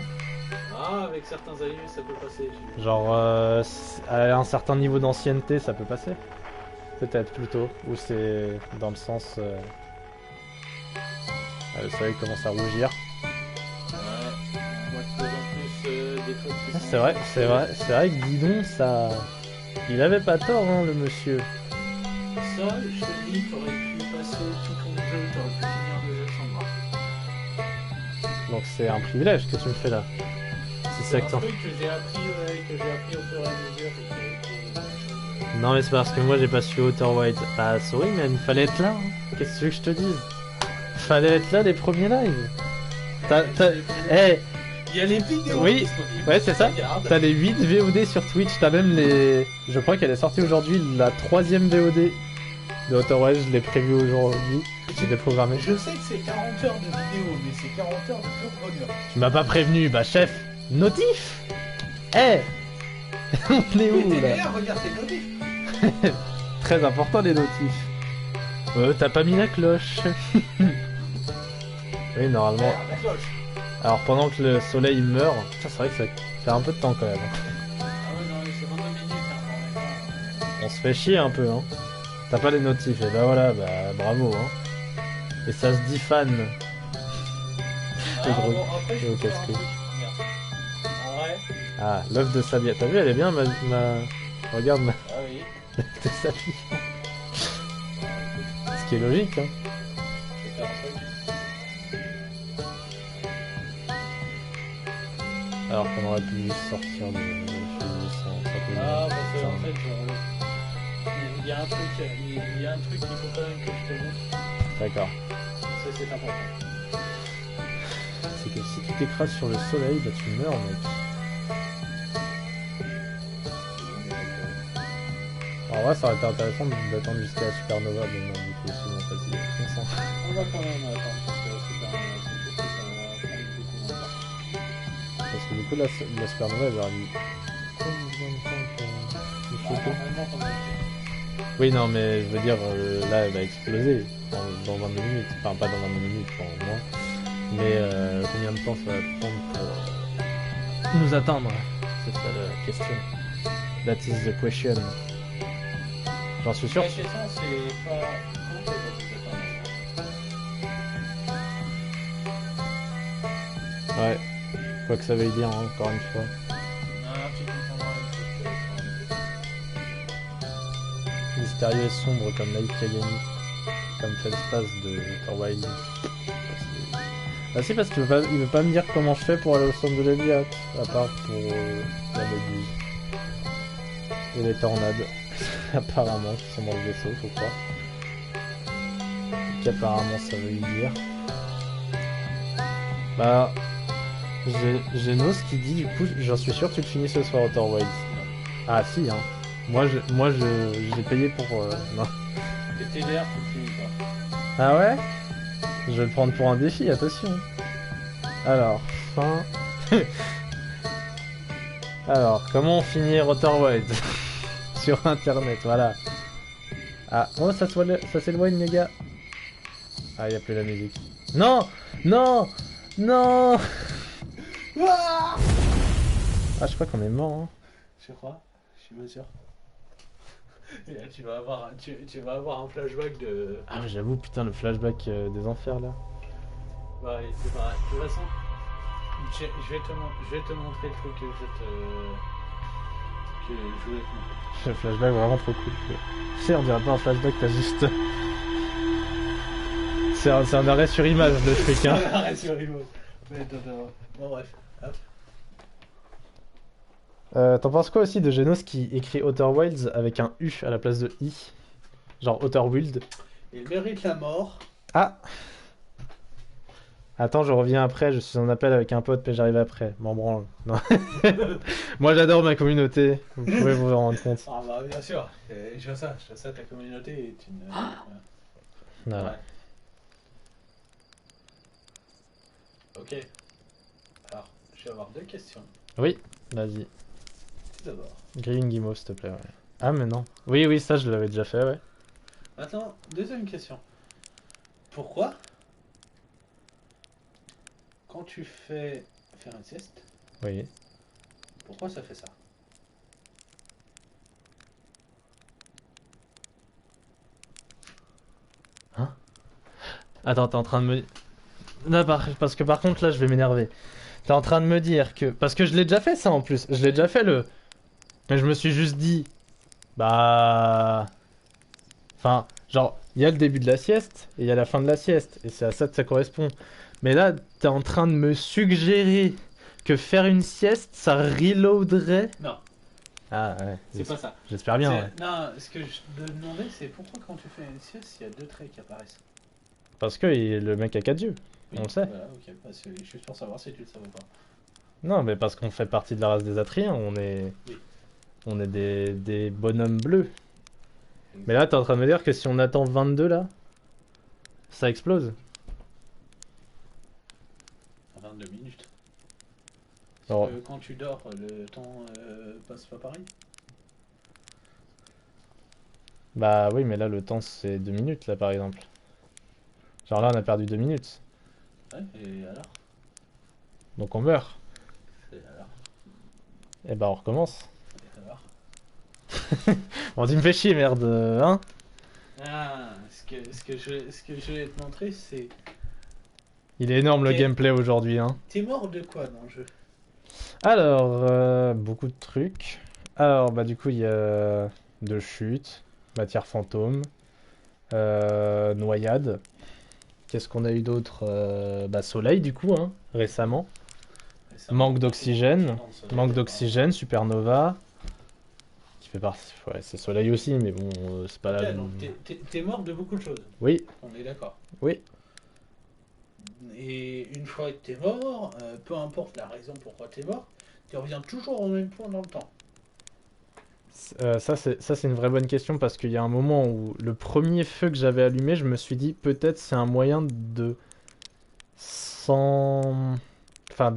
Ah, avec certains animés, ça peut passer. Genre à un certain niveau d'ancienneté ça peut passer? Peut-être plutôt. Ou c'est dans le sens... le soleil commence à rougir. Ouais, on voit de plus en plus des trucs qui sont- C'est vrai que dis donc ça... Il avait pas tort hein le monsieur. Ça, je te dis, t'aurais pu passer tout ton jeu, t'aurais pu finir le jeu sans moi. Donc c'est un privilège que tu me fais là. C'est ça C'est que un t'en... truc que j'ai appris au fur et à mesure. Non mais c'est parce que moi j'ai pas su Outer White. Bah sorry mais il fallait être là. Hein. Qu'est-ce que tu veux que je te dise? Fallait être là les premiers lives. Eh, Il y a les vidéos Oui, disponibles. ouais c'est ça. Regarde. T'as les 8 VOD sur Twitch, t'as même les... Je crois qu'elle est sortie aujourd'hui, la 3ème VOD de Outer White, je l'ai prévu aujourd'hui. Je l'ai programmé. Je sais que c'est 40 heures de vidéo, mais c'est 40 heures de pur bonheur. Tu m'as pas prévenu, bah chef. Notif. Eh. On est Oui, où t'es là? derrière, regarde tes notifs. Très important les notifs. T'as pas mis la cloche. Oui, normalement. Regarde la cloche. Alors pendant que le soleil meurt, putain, c'est vrai que ça fait un peu de temps quand même. Ah ouais, non, c'est 22 minutes, hein, quand même. On se fait chier un peu, hein. T'as pas les notifs, et bah voilà, bah bravo, hein. Et ça se dit fan. Alors, gros. bon, après, je Gros peux faire un casse-couille. truc. Regarde. En vrai, Ah, l'œuf de Sabia. T'as vu, elle est bien ma... Regarde ma... ah oui. l'œuf de Sabia. Ce qui est logique, hein. Je vais faire un truc. Alors qu'on aurait pu sortir de film sans Ah, parce que en fait, il y a un truc, il y a un truc qu'il faut quand même que je te montre. D'accord. Ça, c'est important. C'est que si tu t'écrases sur le soleil, bah tu meurs, mec. En vrai, ça aurait été intéressant d'attendre jusqu'à la supernova, mais non, du coup, c'est bon, vas-y, on s'en fout. On va quand même attendre parce que c'est pas mal, c'est que ça va prendre beaucoup moins de temps. Parce que du coup, la supernova, elle aura mis combien de temps pour le Bah, choper? normalement, t'en as fait. Oui, non, mais je veux dire, là, elle va exploser dans 22 minutes. Enfin, pas dans 22 minutes, en moins. Mais combien de temps ça va prendre pour nous atteindre? C'est ça la question. That is the question. J'en suis sûr. La question, c'est pas quand elle va vous attendre. Ouais. Quoi que ça veuille dire, hein, encore une fois. Non, tu comprendras une fois que Mystérieux et sombre comme Naïf Kagami. Comme Feldspace de Victor Wilde. Ah si, parce qu'il veut pas me dire comment je fais pour aller au centre de l'Eliat, à part pour la méduse. Et les tornades, apparemment, qui sont dans le vaisseau, faut croire. Qu'apparemment ça veut dire. Bah, j'ai Nos qui dit, du coup, j'en suis sûr que tu le finis ce soir, Outer Wilds. Ah si, hein. J'ai payé pour... non. t'es TDR, tu le finis pas. Ah ouais? Je vais le prendre pour un défi, attention. Alors, fin... Alors, comment finir Outer Wilds sur internet, voilà. Ah, oh, ça s'éloigne, les gars. Ah, y a plus la musique. Non! Non! Non! Ah, Ah, je crois qu'on est mort, hein. je crois, je suis pas sûr. Et là, tu vas avoir un flashback de. Ah, j'avoue, putain, le flashback des enfers, là. Ouais, c'est pareil. De toute façon, je vais te montrer le truc que je voulais te montrer. C'est un flashback vraiment trop cool. Tu sais, on dirait pas un flashback, t'as juste... C'est un arrêt sur image, le truc, hein. Arrête sur Remote. Mais bon, bref. Hop. T'en penses quoi aussi de Genos qui écrit Outer Wilds avec un U à la place de I? Genre Outer Wild. Il mérite la mort. Ah! Attends, je reviens après, je suis en appel avec un pote, mais j'arrive après. M'en branle. Non. Moi j'adore ma communauté, vous pouvez vous en rendre compte. Ah bah bien sûr. Je vois ça, ta communauté est une. Voilà. Ouais. Ok. Alors, je vais avoir deux questions. Oui, vas-y. Tout d'abord. Green Guimauve, s'il te plaît, ouais. Ah, mais non. Oui, oui, ça je l'avais déjà fait, ouais. Maintenant, deuxième question. Pourquoi, quand tu fais faire une sieste, Oui. pourquoi ça fait ça? Attends, t'es en train de me... Non, parce que par contre, là, je vais m'énerver. T'es en train de me dire que... Parce que je l'ai déjà fait, ça, en plus. Je l'ai déjà fait, le... Mais je me suis juste dit... Bah... Enfin, genre, il y a le début de la sieste, et il y a la fin de la sieste. Et c'est à ça que ça correspond. Mais là, t'es en train de me suggérer que faire une sieste, ça reloaderait... Non, Ah, ouais. c'est pas ça. J'espère bien, ouais. Non, ce que je te demandais, c'est pourquoi quand tu fais une sieste, il y a deux traits qui apparaissent. Parce que le mec a 4 yeux. Oui, On le sait. Voilà, ok, parce que juste pour savoir si tu le savais pas. Non, mais parce qu'on fait partie de la race des Atriens, Oui. on est des bonhommes bleus. Mais là, t'es en train de me dire que si on attend 22 là, ça explose. 22 minutes. Alors- Parce que quand tu dors, le temps passe pas pareil. Bah oui, mais là, le temps c'est 2 minutes là par exemple. Genre là, on a perdu 2 minutes. Ouais, et alors? Donc on meurt. Et alors? Et bah on recommence. Et alors? Bon, tu me fais chier, merde, hein? Ah, ce que je vais te montrer, c'est. Il est énorme le Ok. gameplay aujourd'hui, hein. T'es mort de quoi dans le jeu? Alors, beaucoup de trucs. Alors, bah du coup, il y a de chute, matière fantôme, noyade. Qu'est-ce qu'on a eu d'autre? Bah soleil du coup, hein, récemment. Manque d'oxygène. Manque d'oxygène, supernova. Qui fait partie... Ouais, c'est soleil aussi, mais bon, c'est pas la... Ok, donc t'es mort de beaucoup de choses. Oui, On est d'accord. oui. Et une fois que t'es mort, peu importe la raison pourquoi t'es mort, tu reviens toujours au même point dans le temps. Ça c'est une vraie bonne question parce qu'il y a un moment où le premier feu que j'avais allumé, je me suis dit peut-être c'est un moyen de... Sans... Enfin,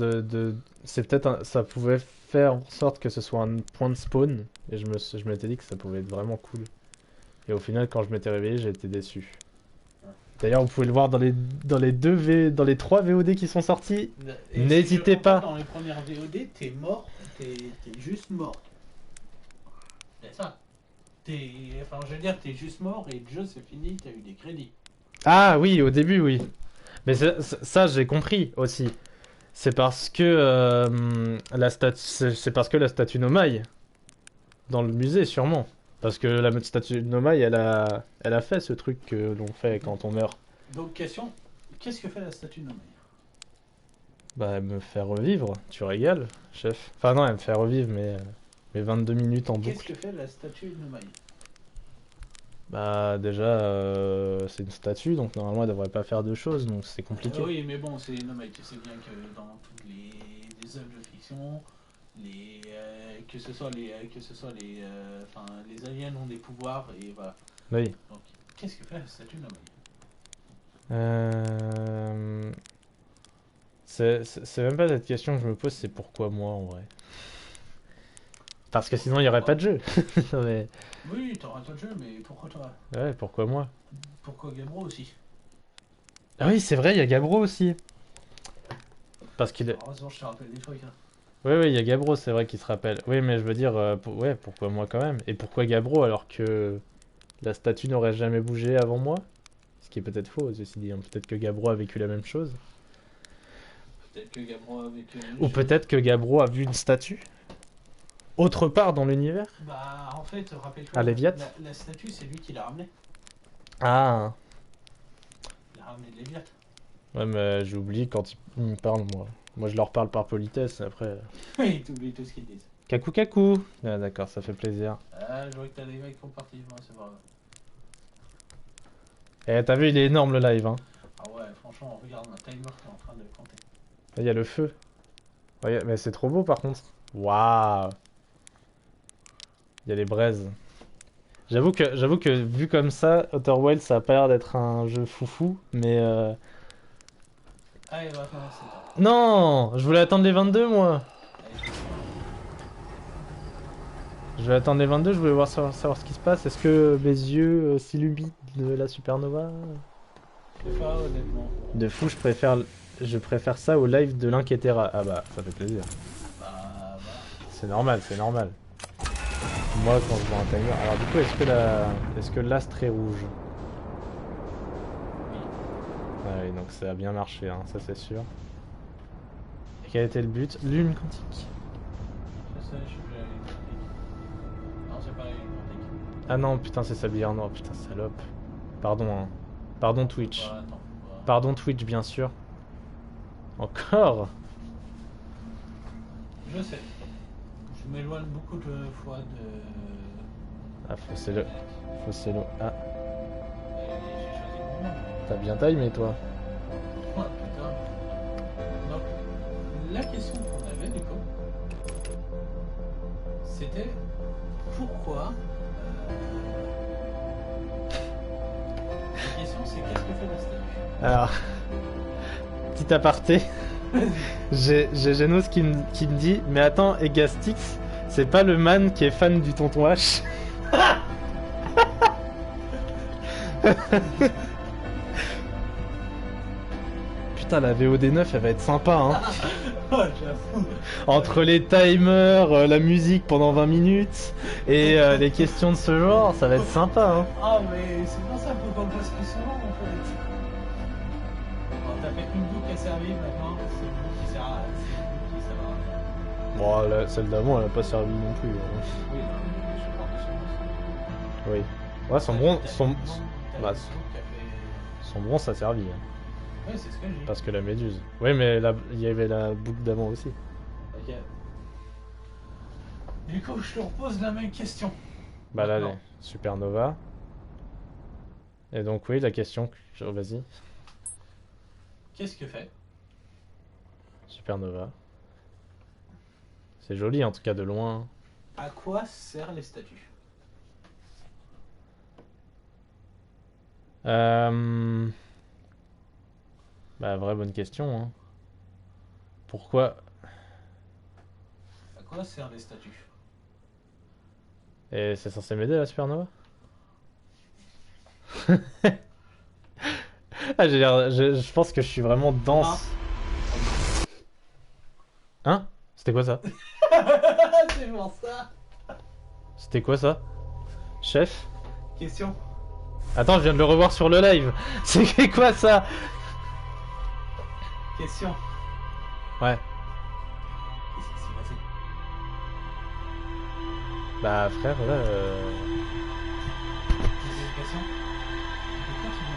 c'est peut-être ça pouvait faire en sorte que ce soit un point de spawn. Et je m'étais dit que ça pouvait être vraiment cool. Et au final, quand je m'étais réveillé, j'ai été déçu. D'ailleurs, vous pouvez le voir dans les 3 VOD qui sont sortis. Et N'hésitez si je comprends, pas. dans les premières VOD, t'es mort, t'es juste mort. C'est ça. Enfin, je veux dire, t'es juste mort et le jeu c'est fini, t'as eu des crédits. Ah oui, au début, oui. Mais ça, j'ai compris aussi. C'est parce que c'est parce que la statue Nomai dans le musée, sûrement. Parce que la statue Nomai, elle a fait ce truc que l'on fait quand on meurt. Donc, question, qu'est-ce que fait la statue de Nomai? Bah, elle me fait revivre, tu régales, chef. Enfin non, elle me fait revivre mes 22 minutes en Qu'est-ce boucle. que fait la statue de Nomai? Bah déjà, c'est une statue, donc normalement elle devrait pas faire de choses, donc c'est compliqué. Oui, mais bon, c'est Nomai. Tu sais bien que dans toutes les œuvres de fiction, que ce soit enfin, les aliens ont des pouvoirs et voilà. Oui. Donc, qu'est-ce que fait la statue de Nomai? C'est même pas cette question que je me pose, c'est pourquoi moi en vrai. Parce que sinon il y aurait pas de jeu. Non, mais... Oui, t'auras ton jeu, mais pourquoi toi? Ouais, pourquoi moi? Pourquoi Gabro aussi? Ah oui, c'est vrai, il y a Gabro aussi. Parce qu'il est... Heureusement, je te rappelle des trucs. Hein. Oui, oui, il y a Gabro, c'est vrai qu'il se rappelle. Oui, mais je veux dire, ouais, pourquoi moi quand même? Et pourquoi Gabro alors que la statue n'aurait jamais bougé avant moi? Ce qui est peut-être faux, ceci dit. Hein. Peut-être que Gabro a vécu la même chose. Peut-être que Gabro a vécu la même Ou chose. peut-être que Gabro a vu une statue autre part dans l'univers. Bah, en fait, rappelle-toi, À Léviat. la statue, c'est lui qui l'a ramené. Ah. Il a ramené de Léviat. Ouais, mais j'oublie quand il me parle, moi. Moi, je leur parle par politesse, après... Oui, t'oublies tout ce qu'ils disent. Kakou kakou. Ah, d'accord, ça fait plaisir. Ah, je vois que t'as des mecs qui sont partis, moi, c'est pas grave. Eh, t'as vu, il est énorme le live, hein. Ah ouais, franchement, regarde un timer qui est en train de compter. Là, il y a le feu. Regarde, mais c'est trop beau, par contre. Waouh. Il y a les braises. J'avoue que vu comme ça, Outer Wilds, ça a pas l'air d'être un jeu foufou, mais Allez, va commencer, toi. non, je voulais attendre les 22, moi. Allez, Je voulais attendre les 22, je voulais savoir ce qui se passe. Est-ce que mes yeux s'illuminent de la supernova? je fais pas, honnêtement. De fou, je préfère ça au live de l'Inquiétera. Ah bah, ça fait plaisir. Bah, voilà. C'est normal, c'est normal. Moi, quand je vois un timer... Alors du coup, est-ce que l'astre est rouge? Oui. Ah oui, donc ça a bien marché, hein, ça c'est sûr. Et quel était le but? Lune quantique. Je sais, je suis plus à une quantique. Non, c'est pas une quantique. Ah non, putain, c'est Sablier Noir, putain, salope. Pardon, hein. Pardon Twitch. Voilà, attends. Voilà. Pardon Twitch, bien sûr. Encore? Je sais. Je m'éloigne beaucoup de fois de. Ah, faussez-le. Faussez-le. Ah, Et j'ai choisi le moment. t'as bien timé, toi. Ouais, putain. Donc, la question qu'on avait, du coup, c'était pourquoi. La question, c'est qu'est-ce que fait la statue? Alors, petit aparté. J'ai Genos qui me dit, mais attends, Egastix, c'est pas le man qui est fan du tonton H? Putain, la VOD 9, elle va être sympa, hein. Oh, j'avoue. Entre les timers, la musique pendant 20 minutes et les questions de ce genre, ça va être sympa, hein. Ah, mais c'est pour ça qu'on le passe plus souvent, en fait. Bon, t'as fait une boucle qui a servi, maintenant, c'est une boucle qui sert à. C'est une boucle qui sert à rien. Bon, celle d'avant, elle a pas servi non plus. Hein. Oui, non, mais je parle de ce Oui. Ouais, bah, qui a fait. son bronze, ça a servi. Hein. Ouais, c'est ce que j'ai dit. Parce que la méduse. Oui, mais il y avait la boucle d'avant aussi. Ok. Du coup, je te repose la même question. Bah là, Non. les supernova. Et donc, oui, la question. Vas-y. Qu'est-ce que fait? Supernova. C'est joli, en tout cas, de loin. À quoi servent les statues? Bah, vraie bonne question. Hein. Pourquoi? À quoi servent les statues? Et c'est censé m'aider la supernova? Ah, je pense que je suis vraiment dense. Hein? C'était quoi ça? C'est pour ça. C'était quoi ça? Chef? Question. Attends, je viens de le revoir sur le live. C'est quoi ça? Question. Ouais. Qu'est-ce qui s'est passé? Bah frère, là... Deuxième question. Pourquoi tu viens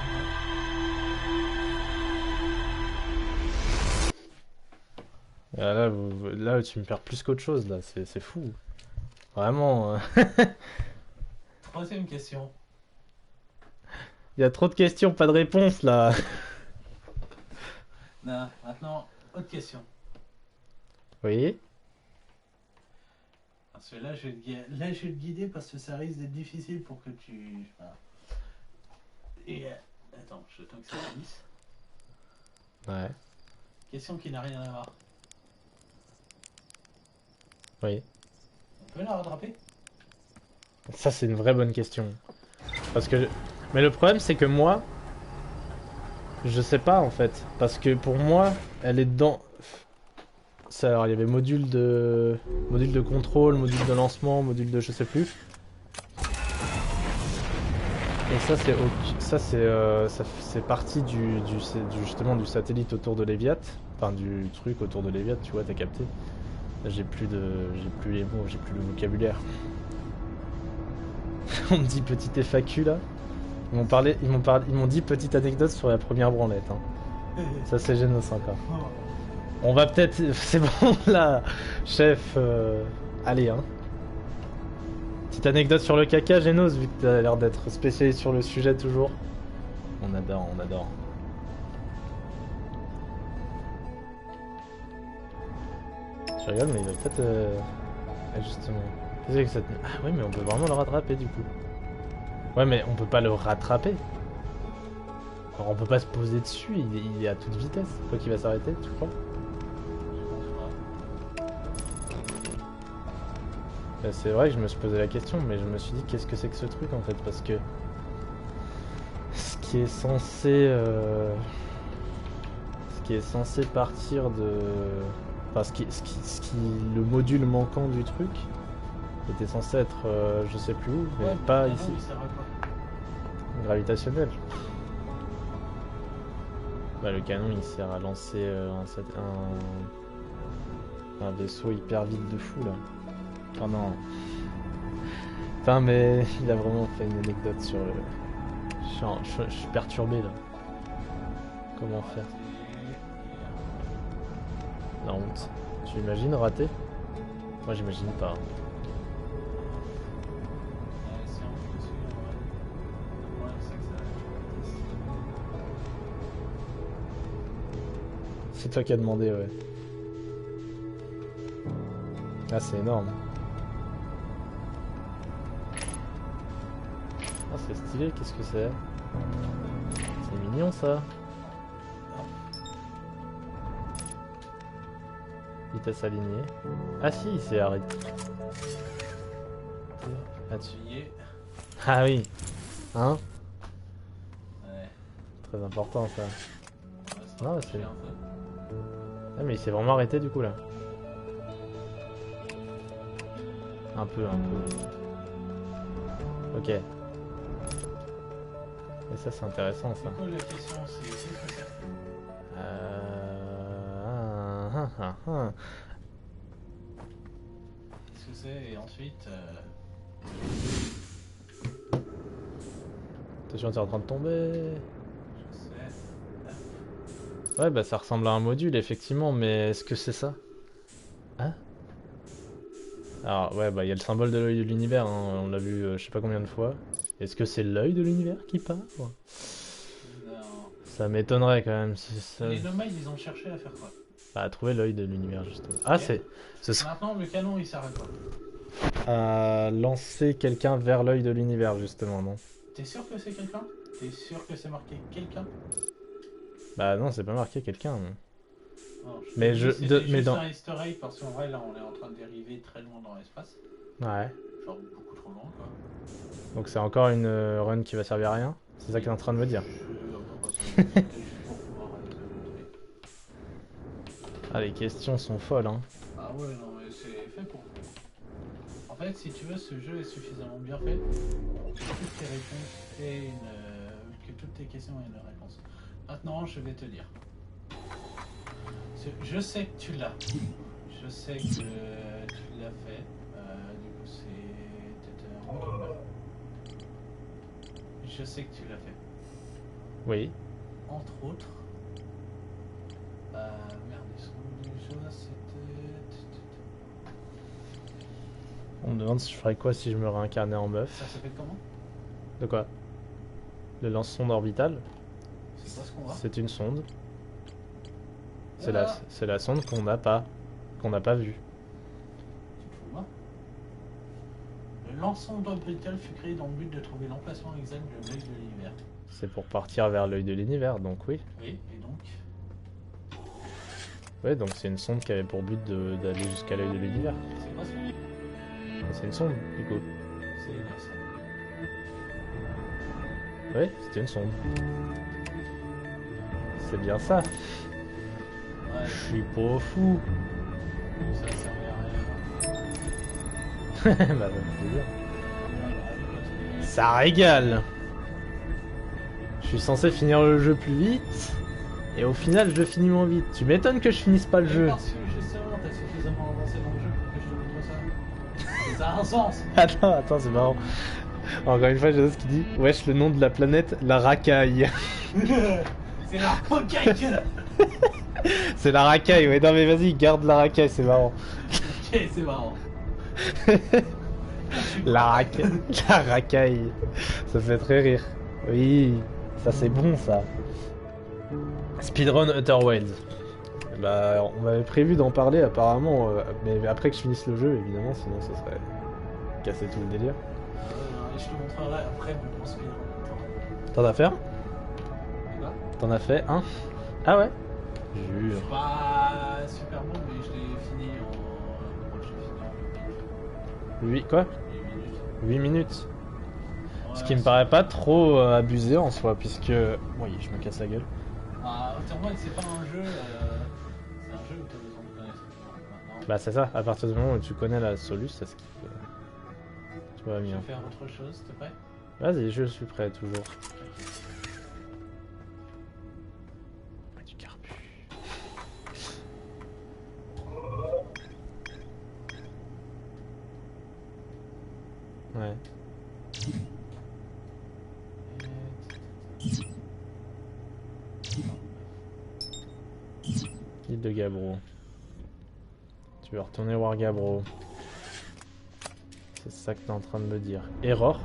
là, tu me perds plus qu'autre chose, là. C'est fou. Vraiment. Troisième question. Il y a trop de questions, pas de réponses, là. Non, maintenant, autre question. Oui? Parce que là, je vais te guider parce que ça risque d'être difficile pour que tu... Voilà. Et... attends, je temps que ça finisse. Ouais. Question qui n'a rien à voir. Oui. On peut la rattraper? Ça, c'est une vraie bonne question. Parce que... Mais le problème, c'est que moi... Je sais pas, en fait. Parce que pour moi, elle est dans... Alors, il y avait module de contrôle, module de lancement, module de je sais plus. Et ça c'est partie justement du satellite autour de Léviat, enfin du truc autour de Léviat, tu vois, t'as capté. J'ai plus les mots, j'ai plus le vocabulaire. On me dit petite FAQ là. Ils m'ont dit petite anecdote sur la première branlette. Hein. Ça c'est gênant encore. On va peut-être... C'est bon là, chef. Allez, hein. Petite anecdote sur le caca, Genos, vu que t'as l'air d'être spécialiste sur le sujet toujours. On adore, on adore. Je rigole, mais il va peut-être... Justement. Qu'est-ce que ça te... Ah ouais, mais on peut vraiment le rattraper du coup. Ouais, mais on peut pas le rattraper. Alors on peut pas se poser dessus, il est à toute vitesse. Quoi qu'il va s'arrêter, tu crois? Bah, c'est vrai que je me suis posé la question, mais je me suis dit qu'est-ce que c'est que ce truc en fait, parce que ce qui est censé partir de, enfin le module manquant du truc était censé être je sais plus où, mais ouais, pas mais ici. il sert à quoi? Gravitationnel. Bah le canon il sert à lancer un vaisseau hyper vite de fou là. Oh non. Putain, mais il a vraiment fait une anecdote sur le... Je suis perturbé là. Comment faire? La honte. Tu imagines rater? Moi j'imagine pas. C'est toi qui as demandé, ouais. Ah, c'est énorme. Ah, c'est stylé, qu'est-ce que c'est? C'est mignon ça. Vitesse alignée. Ah si, il s'est arrêté. Là-dessus. Ah oui. Hein? Ouais. Très important ça. Non, c'est... Un Ah mais il s'est vraiment arrêté du coup là. Un peu. Ok. Et ça c'est intéressant ça. La question c'est qu'est-ce que ça fait? Qu'est-ce que c'est? Et ensuite... Attention, t'es en train de tomber. Je sais. Ouais bah ça ressemble à un module effectivement, mais est-ce que c'est ça? Hein? Alors ouais bah il y a le symbole de l'œil de l'univers, hein. On l'a vu je sais pas combien de fois. Est-ce que c'est l'œil de l'univers qui part? Non. Ça m'étonnerait quand même si ça... Les nomades ils ont cherché à faire quoi? À trouver l'œil de l'univers justement. Ah okay. c'est... Maintenant le canon il sert à quoi? À lancer quelqu'un vers l'œil de l'univers justement, non? T'es sûr que c'est quelqu'un? T'es sûr que c'est marqué quelqu'un? Bah non, c'est pas marqué quelqu'un. Non, mais juste dans un easter egg parce qu'en vrai là on est en train de dériver très loin dans l'espace. Ouais. Genre beaucoup trop loin quoi. Donc c'est encore une run qui va servir à rien? C'est ça que t'es en train de me dire. Ah, les questions sont folles, hein. Ah ouais, non, mais c'est fait pour vous. En fait, si tu veux, ce jeu est suffisamment bien fait que toutes tes réponses aient que toutes tes questions aient une réponse. Maintenant, je vais te dire. Je sais que tu l'as. Je sais que tu l'as fait. Du coup, c'est moi qui l'ai. Je sais que tu l'as fait. Oui. Entre autres. Merde, ils sont déjà, c'était. On me demande si je ferais quoi si je me réincarnais en meuf. Ça s'appelle comment? De quoi? Le lance-sonde orbital. C'est quoi ce qu'on voit? C'est une sonde. Voilà. C'est la sonde qu'on n'a pas vue. Tu te fous de moi? Le lance-sonde orbital fut créé dans le but de trouver l'emplacement exact de l'œil de l'univers. C'est pour partir vers l'œil de l'univers, donc oui. Oui, et donc? Ouais, donc c'est une sonde qui avait pour but d'aller jusqu'à l'œil de l'univers. C'est quoi ça? C'est une sonde, du coup. C'est une ça. Ouais, c'était une sonde. C'est bien ça. Ouais, Je suis pas fou. ça servait à rien. Bah, ça me fait plaisir. Ouais, Ça régale. Je suis censé finir le jeu plus vite. Et au final, je le finis moins vite. Tu m'étonnes que je finisse pas le jeu. Parce que justement, t'as suffisamment avancé dans le jeu pour que je te montre ça. Ça a un sens. Attends, c'est marrant. Encore une fois, j'ai ce qui dit. Wesh, le nom de la planète, la racaille. C'est la rocaille. C'est la racaille, ouais. Non, mais vas-y, garde la racaille, c'est marrant. Ok, c'est marrant. La racaille. La racaille. Ça fait très rire. Oui, ça c'est bon, ça. Speedrun Outer Wilds. Bah, on m'avait prévu d'en parler apparemment, mais après que je finisse le jeu, évidemment, sinon ça serait casser tout le délire. Je te montrerai après mon speedrun. T'en as fait un? Quoi? T'en as fait un? Ah ouais? Jure. C'est pas super bon, mais je l'ai fini en. Moi, je l'ai fini en 8 minutes. Quoi? 8 minutes. 8 minutes. Ce Ouais, qui me paraît pas trop abusé en soi, puisque... Oui, je me casse la gueule. Outer Wilds, c'est pas un jeu. C'est un jeu où t'as besoin de connaître. Maintenant, Bah c'est ça, à partir du moment où tu connais la soluce, ça se kiffe. Tu vois je bien. vais faire autre chose, s'il te plaît. Vas-y, je suis prêt toujours. Du carbu. Ouais. Île de Gabro. Tu veux retourner voir Gabro. C'est ça que t'es en train de me dire. Error?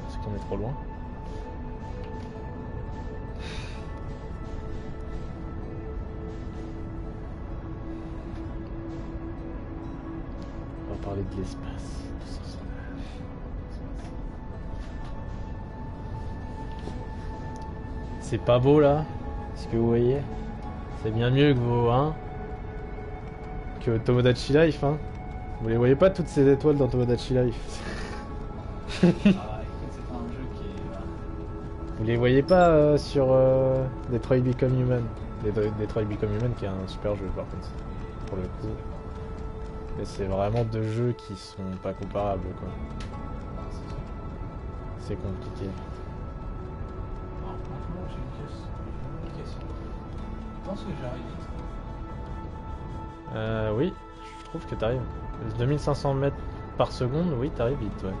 Parce qu'on est trop loin. On va parler de l'espace. C'est pas beau là? Ce que vous voyez? C'est bien mieux que vos, hein? Que Tomodachi Life, hein? Vous les voyez pas toutes ces étoiles dans Tomodachi Life? Écoute, c'est pas un jeu qui est. Vous les voyez pas sur Detroit Become Human? Detroit Become Human qui est un super jeu par contre, pour le coup. Mais c'est vraiment deux jeux qui sont pas comparables quoi. C'est compliqué. Alors, franchement, j'ai une question. Je pense que j'arrive vite. Oui, je trouve que t'arrives. 2500 mètres par seconde, oui, t'arrives vite, ouais.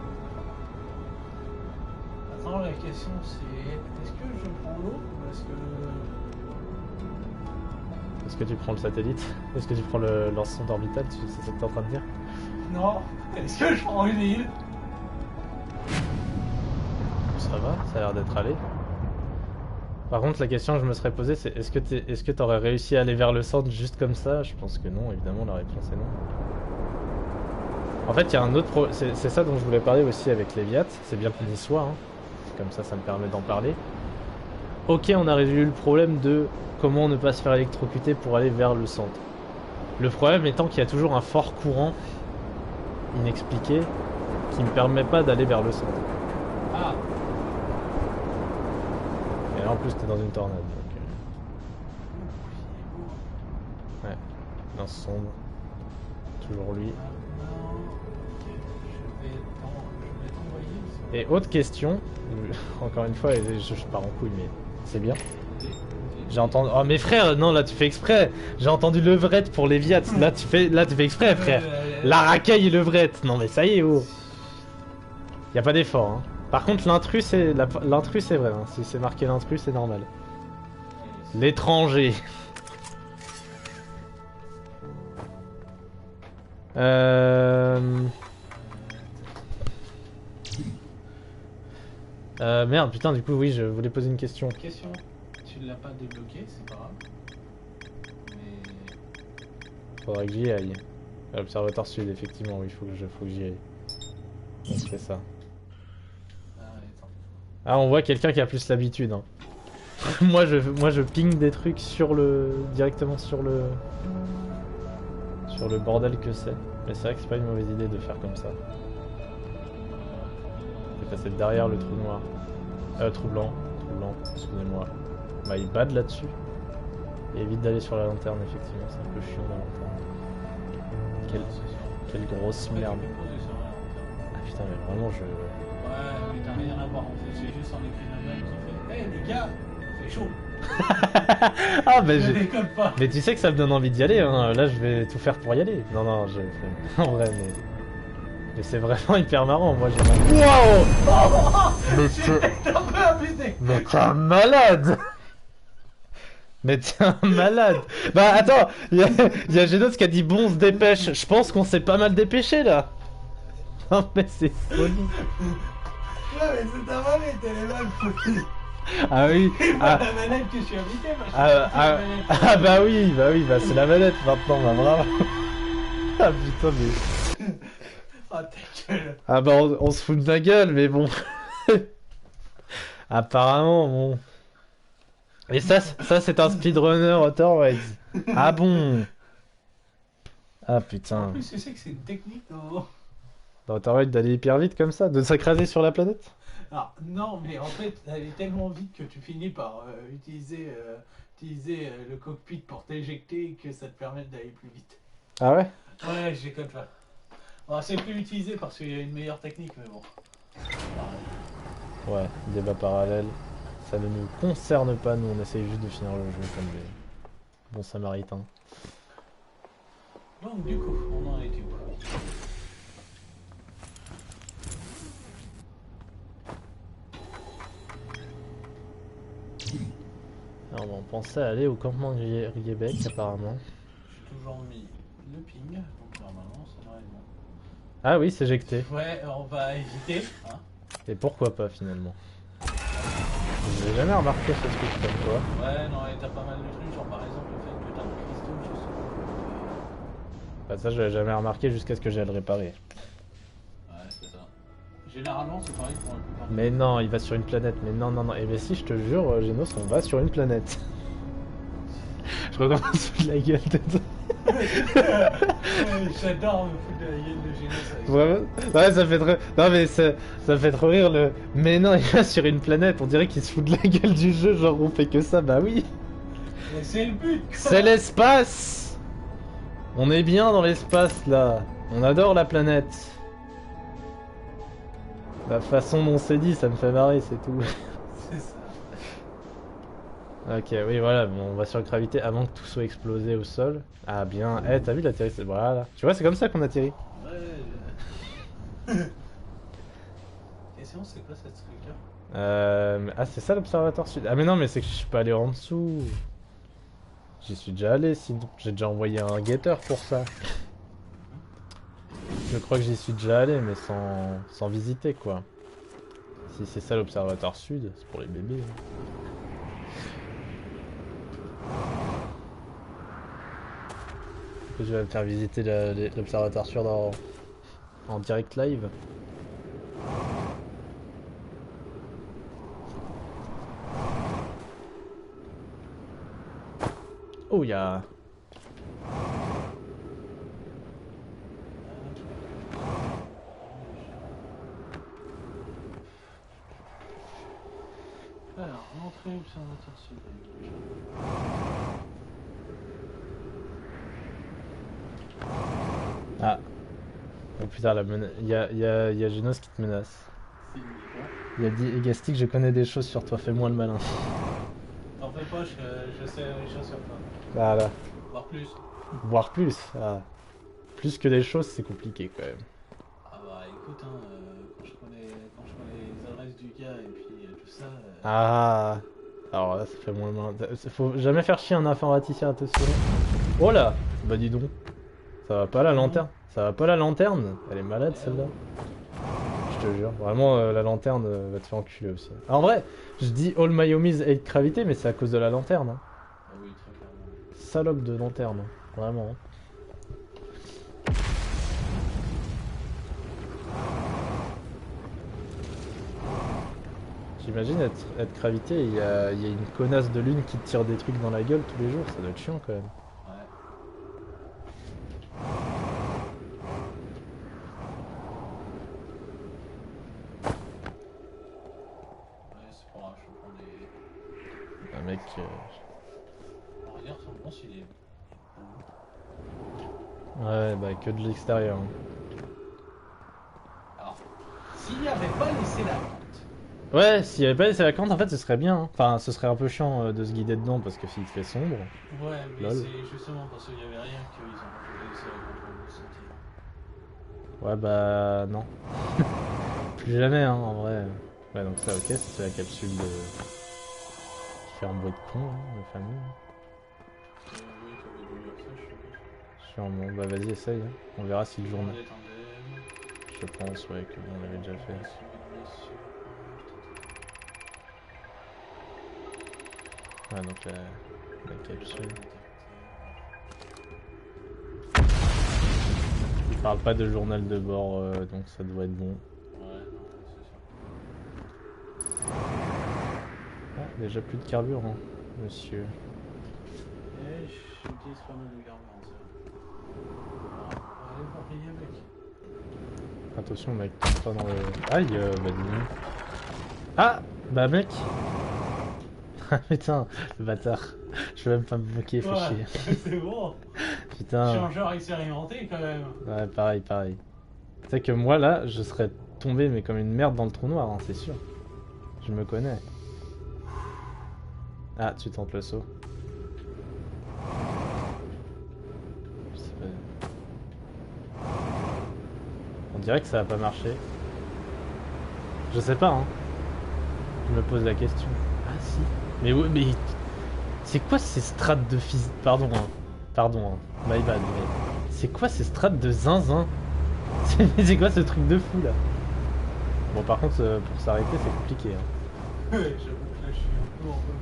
Maintenant, la question c'est est-ce que je prends l'eau ou est-ce que. Est-ce que tu prends le satellite? Est-ce que tu prends le lance-sonde orbital? C'est ça que t'es en train de dire? Non. Est-ce que je prends une île? Ça va, ça a l'air d'être allé. Par contre, la question que je me serais posée, c'est est-ce que t'aurais réussi à aller vers le centre juste comme ça? Je pense que non, évidemment, la réponse est non. En fait, il y a un autre c'est ça dont je voulais parler aussi avec Léviat. C'est bien qu'on y soit, hein. Comme ça me permet d'en parler. Ok, on a résolu le problème de comment ne pas se faire électrocuter pour aller vers le centre. Le problème étant qu'il y a toujours un fort courant inexpliqué qui me permet pas d'aller vers le centre. Ah. Et en plus, t'es dans une tornade, donc... Ouais, dans ce sombre. Toujours lui. Je vais t'envoyer. Et autre question, encore une fois, je pars en couille, mais c'est bien. J'ai entendu... Oh mais frère, non là tu fais exprès. J'ai entendu levrette pour les Viats. Là tu fais exprès frère. La racaille et levrette. Non mais ça y est oh. Y a pas d'effort hein. Par contre l'intrus c'est vrai hein. Si c'est marqué l'intrus c'est normal. L'étranger. Merde putain du coup oui je voulais poser une question. Question. Tu ne l'as pas débloqué, c'est pas grave. Mais... Faudrait que j'y aille. L'observatoire sud, effectivement, oui, faut que j'y aille. Donc c'est ça. Ah, on voit quelqu'un qui a plus l'habitude. Hein. moi je ping des trucs directement sur le bordel que c'est. Mais c'est vrai que c'est pas une mauvaise idée de faire comme ça. Je vais passer derrière le trou noir. Trou blanc, excusez-moi. Bah il bad là-dessus. Et évite d'aller sur la lanterne, effectivement, c'est un peu chiant la lanterne. Quelle grosse merde. Ah putain, mais vraiment je... Ouais, mais t'as rien à voir en fait, c'est juste un écrivain qui fait hey, les gars, c'est chaud. Ah bah je déconne pas. Mais tu sais que ça me donne envie d'y aller, hein. Là je vais tout faire pour y aller. Non, en vrai, mais c'est vraiment hyper marrant, moi j'ai... Wow. Mais un peu abusé. Mais t'es un malade. Mais t'es un malade. Bah attends, il y a Genos qui a dit bon on se dépêche. Je pense qu'on s'est pas mal dépêché là. Non mais c'est folie. Ouais mais c'est ta manette, elle est mal foutue. Ah oui. La manette que je suis invité, bah oui, bah c'est la manette maintenant, bah bravo. Ah putain mais... Oh ta gueule. Ah bah on se fout de la gueule mais bon. Apparemment bon... Et ça c'est un speedrunner Outer. Ah bon. Ah putain. En plus tu sais que c'est une technique dans Outer d'aller hyper vite comme ça, de s'écraser sur la planète. Ah non mais en fait elle est tellement vite que tu finis par utiliser le cockpit pour t'éjecter que ça te permet d'aller plus vite. Ah ouais. Ouais j'ai comme ça. Bon, c'est plus utilisé parce qu'il y a une meilleure technique mais bon. Ouais, débat parallèle. Ça ne nous concerne pas, nous on essaye juste de finir le jeu comme des bons samaritains. Donc du coup, on en était où? Alors on pensait aller au campement de Riebeck apparemment. J'ai toujours mis le ping, donc normalement ça devrait être bon. Ah oui, c'est éjecté. Ouais, on va éviter. Hein. Et pourquoi pas finalement? J'ai jamais remarqué ce truc comme toi. Ouais, non, et t'as pas mal de trucs, genre par exemple le fait que t'as un cristaux juste. Bah ça je l'ai jamais remarqué jusqu'à ce que j'aille le réparer. Ouais, c'est ça. Généralement c'est pareil pour un peu. Mais non, il va sur une planète. Mais non. Eh ben si, je te jure, Genos, on va sur une planète. Je recommence sous la gueule de toi. J'adore me foutre de la gueule de Genos. Vraiment? Ouais, ça fait trop... Non mais ça fait trop rire le... Mais non, il va sur une planète, on dirait qu'il se fout de la gueule du jeu, genre on fait que ça, bah oui. Mais c'est le but quoi. C'est l'espace. On est bien dans l'espace là. On adore la planète. La façon dont c'est dit, ça me fait marrer, c'est tout. C'est ça. Ok, oui, voilà, bon, on va sur gravité avant que tout soit explosé au sol. Ah bien, eh, t'as vu l'atterrissage? Voilà. Tu vois, c'est comme ça qu'on atterrit. Ouais. Et sinon, c'est quoi cette truc-là? Ah, c'est ça l'observatoire sud. Ah mais non, mais c'est que je suis pas allé en dessous. J'y suis déjà allé, sinon j'ai déjà envoyé un guetteur pour ça. Je crois que j'y suis déjà allé, mais sans visiter quoi. Si c'est ça l'observatoire sud, c'est pour les bébés. Je vais me faire visiter l'observatoire sud en direct live. Oh, il y a... Alors, l'entrée observateur sud. Ah. Oh putain, il y a Genos qui te menace. C'est une quoi? Il a dit Egastic, je connais des choses sur toi, fais-moi le malin. T'en fais pas, je sais les choses sur toi. Voilà. Voire plus. Voire plus. Ah. Plus que des choses, c'est compliqué quand même. Ah bah écoute, hein, quand je connais les adresses du gars et puis tout ça. Ah. Alors là, ça fait moins le malin. Faut jamais faire chier un informaticien, attention. Oh là. Bah dis donc. Ça va pas la lanterne. Ça va pas la lanterne. Elle est malade celle-là. Je te jure. Vraiment, la lanterne va te faire enculer aussi. En vrai, je dis All My Homies hate gravité, mais c'est à cause de la lanterne. Hein. Ah oui, très clairement. Salope de lanterne. Vraiment. Hein. J'imagine être gravité, il y a une connasse de lune qui te tire des trucs dans la gueule tous les jours, ça doit être chiant quand même. Ouais. Ouais, c'est pas grave, je prends des. Un mec. Oh, regarde, son bronze, il est. Ouais, bah que de l'extérieur. Hein. Alors, s'il n'y avait pas laissé la vente. Ouais, s'il y avait pas laissé la cante, en fait, ce serait bien. Hein. Enfin, ce serait un peu chiant de se guider dedans parce que s'il fait sombre. Ouais, mais Lol. c'est justement parce qu'il n'y avait rien qu'ils ont laissé la vente au sentier. Ouais, bah non. Plus jamais, hein, en vrai. Ouais, donc ça, ok, c'est la capsule de. Qui fait un bruit de con, hein, de famille. Oui, t'avais dû lire ça, je sais pas. Sûrement. Bah vas-y, essaye. Hein. On verra si le journal. Attendez, attendez. Je pense, ouais, que on l'avait déjà fait. Ouais, donc la capsule. Il parle pas de journal de bord, donc ça doit être bon. Ouais, non, c'est sûr. Ah, déjà plus de carburant, monsieur. Et j'utilise pas mal de carburant, c'est vrai. Allez voir payer, mec. Attention, mec, tombe pas dans le. Aïe, bah dis donc. Ah, bah mec. Ah putain, le bâtard. Je vais même pas me bloquer, fait chier. C'est bon. Putain. Je suis un joueur expérimenté quand même. Ouais, pareil, pareil. Tu sais que moi là, je serais tombé mais comme une merde dans le trou noir, hein, c'est sûr. Je me connais. Ah, tu tentes le saut. Je sais pas. On dirait que ça va pas marcher. Je sais pas, hein. Je me pose la question. Ah si. Mais oui, mais c'est quoi ces strates de physique? Pardon, hein. Pardon, hein. My bad, mais c'est quoi ces strates de zinzin? C'est quoi ce truc de fou là? Bon, par contre, pour s'arrêter, c'est compliqué. Hein. Ouais, j'avoue que là je suis un peu en bug.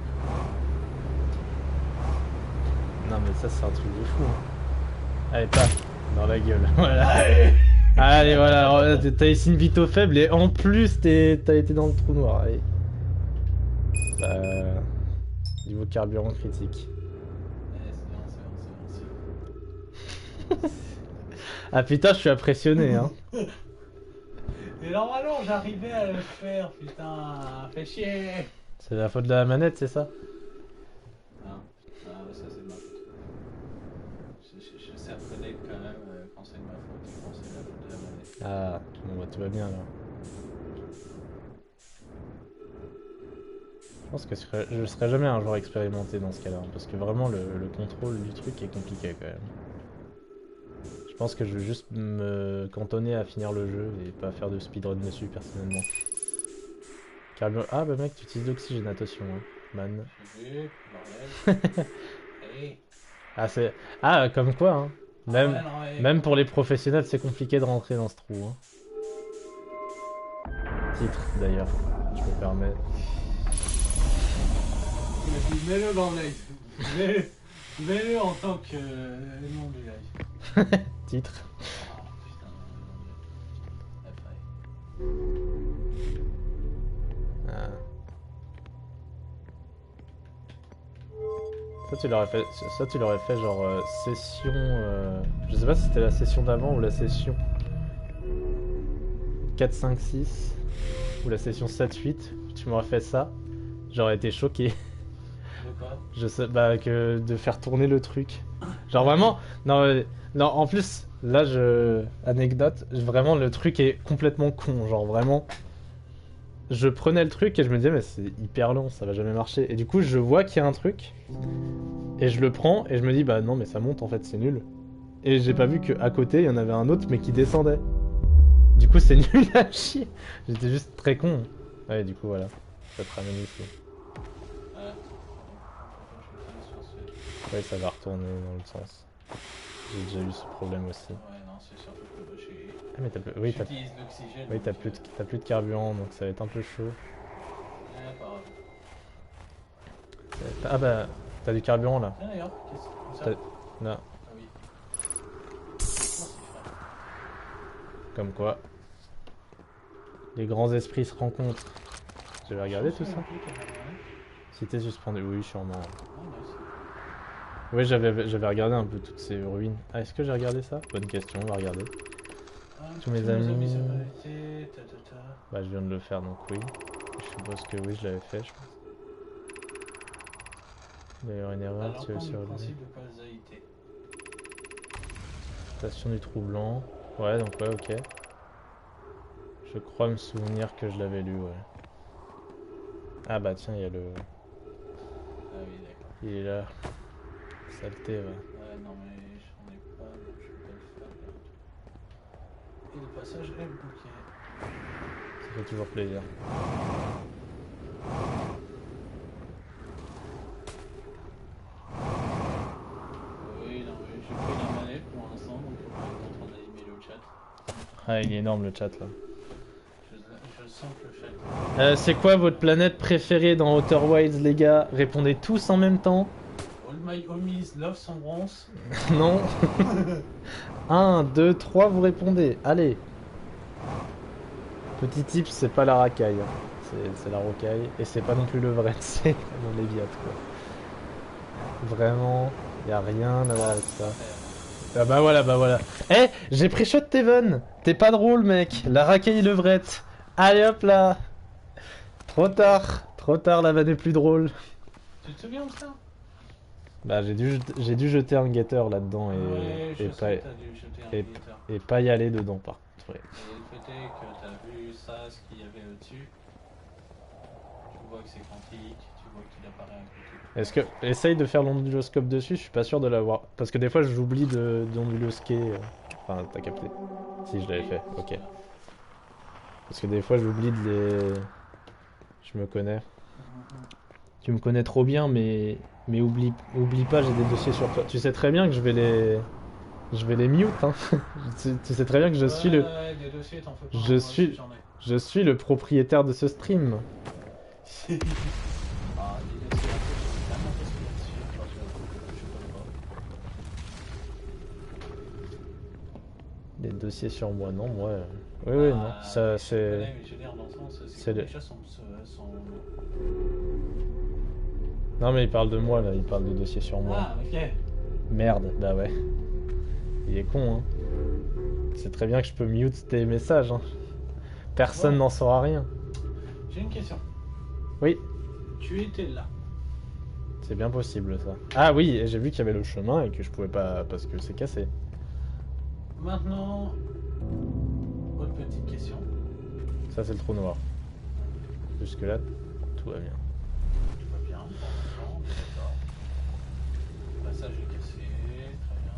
Non, mais ça, c'est un truc de fou. Hein. Allez, paf, dans la gueule. Voilà. Allez. Allez, voilà. T'as ici une vito faible et en plus, t'as été dans le trou noir. Allez. Niveau carburant critique. C'est bon. Ah putain, je suis impressionné. Hein. Et normalement j'arrivais à le faire, putain, fais chier. C'est la faute de la manette, c'est ça? Non, ça c'est de ma faute. Je sais reconnaître quand même quand c'est de ma faute et quand c'est la faute de la manette. Ah, bon bah tout va bien alors. Je pense que je serai jamais un joueur expérimenté dans ce cas-là, hein, parce que vraiment le contrôle du truc est compliqué quand même. Je pense que je vais juste me cantonner à finir le jeu et pas faire de speedrun dessus personnellement. Ah bah mec, tu utilises l'oxygène, attention, hein, man. J'ai vu, bordel. Allez. Ah c'est... Ah, comme quoi, hein. Même, Ah ouais, non, ouais, même pour les professionnels, c'est compliqué de rentrer dans ce trou. Hein. Titre, d'ailleurs, je me permets. Mets-le dans le live. Mets-le en tant que nom du live. Titre. Oh putain, Ah. Ça tu l'aurais fait genre session... Je sais pas si c'était la session d'avant ou la session 4, 5, 6 ou la session 7, 8. Tu m'aurais fait ça. J'aurais été choqué. De quoi? Je sais, bah, que de faire tourner le truc. Genre vraiment, non, non, en plus, là, anecdote, vraiment, le truc est complètement con. Genre vraiment, je prenais le truc et je me disais, mais c'est hyper long, ça va jamais marcher. Et du coup, je vois qu'il y a un truc, et je le prends, et je me dis, bah non, mais ça monte en fait, c'est nul. Et j'ai pas vu qu'à côté, il y en avait un autre, mais qui descendait. Du coup, c'est nul à chier. J'étais juste très con. Ouais, du coup, voilà. Ça te ramène ici. Ouais, ça va retourner dans l'autre sens. J'ai déjà eu ce problème aussi. Ouais, non, c'est surtout que j'ai... Ah, mais t'as plus... Oui, J'utilise l'oxygène. oui, t'as plus de carburant, donc ça va être un peu chaud. Ouais, pas grave. Ah bah, t'as du carburant là. Tiens d'ailleurs, qu'est-ce que c'est ça? Là, Ah oui. Oh, c'est frais. comme quoi. Les grands esprits se rencontrent. J'avais regardé tout ça. Cité suspendue, oui, sûrement. Oui, j'avais regardé un peu toutes ces ruines. Ah, est-ce que j'ai regardé ça? Bonne question, on va regarder. Tous mes amis. Bah, je viens de le faire donc oui. Je suppose que oui, je l'avais fait, je pense. D'ailleurs, une erreur, tu veux sur le principe de causalité. Station du trou blanc. Ouais, donc ouais, ok. Je crois me souvenir que je l'avais lu, ouais. Ah bah tiens, il y a le... Ah oui, d'accord. Il est là. Saleté, ouais. Ouais, non mais j'en ai pas, donc je peux pas le faire. Et le passage est bloqué. Ça fait toujours plaisir. Oui, non mais j'ai pris la manette pour l'instant, donc on est en train d'animer le chat. Ah, il est énorme le chat là. Je sens que le chat... C'est quoi votre planète préférée dans Outer Wilds, les gars? Répondez tous en même temps. All my homies love son bronze. Non. 1, 2, 3, vous répondez. Allez. Petit tip, c'est pas la racaille. C'est la rocaille. Et c'est pas non plus le vrai, c'est mon Léviathan quoi. Vraiment, y a rien à voir avec ça. Ah bah voilà, bah voilà. Eh, j'ai pris shot Teven. T'es pas drôle, mec. La racaille levrette. Allez hop là. Trop tard, la vanne est plus drôle. Tu te souviens de ça? Bah j'ai dû jeter un guetteur là-dedans Ouais, je et sais pas, que t'as dû jeter un guetteur. et pas y aller dedans par contre. Ouais. Et le fait est que t'as vu ça, ce qu'il y avait au-dessus. Tu vois que c'est quantique, tu vois qu'il apparaît un côté. Est-ce que essaye de faire l'onduloscope dessus, je suis pas sûr de l'avoir. Parce que des fois j'oublie d'ondulosquer. Enfin t'as capté. Si je l'avais fait, ok. Parce que des fois j'oublie de les. Je me connais. Tu me connais trop bien mais oublie pas, j'ai des dossiers sur toi. Tu sais très bien que je vais les mute hein. tu sais très bien que je suis le. Ouais, des dossiers, t'en fais pas, Je suis le propriétaire de ce stream. Ah, des dossiers, après, j'ai tellement testé là-dessus, enfin, je Les dossiers sur moi, non, moi. Oui, non. Ça, c'est. mais je veux dire, dans le sens, c'est c'est le- déjà son... Non, mais il parle de moi là, il parle de dossiers sur moi. Ah, ok. Merde, bah ouais. Il est con, hein. C'est très bien que je peux mute tes messages, hein. Personne n'en saura rien. J'ai une question. Oui, Tu étais là. c'est bien possible ça. Ah oui, et j'ai vu qu'il y avait le chemin et que je pouvais pas parce que c'est cassé. Maintenant, autre petite question. Ça, c'est le trou noir. Jusque là, tout va bien. Tout va bien, pour l'instant, d'accord. Le passage est cassé, très bien.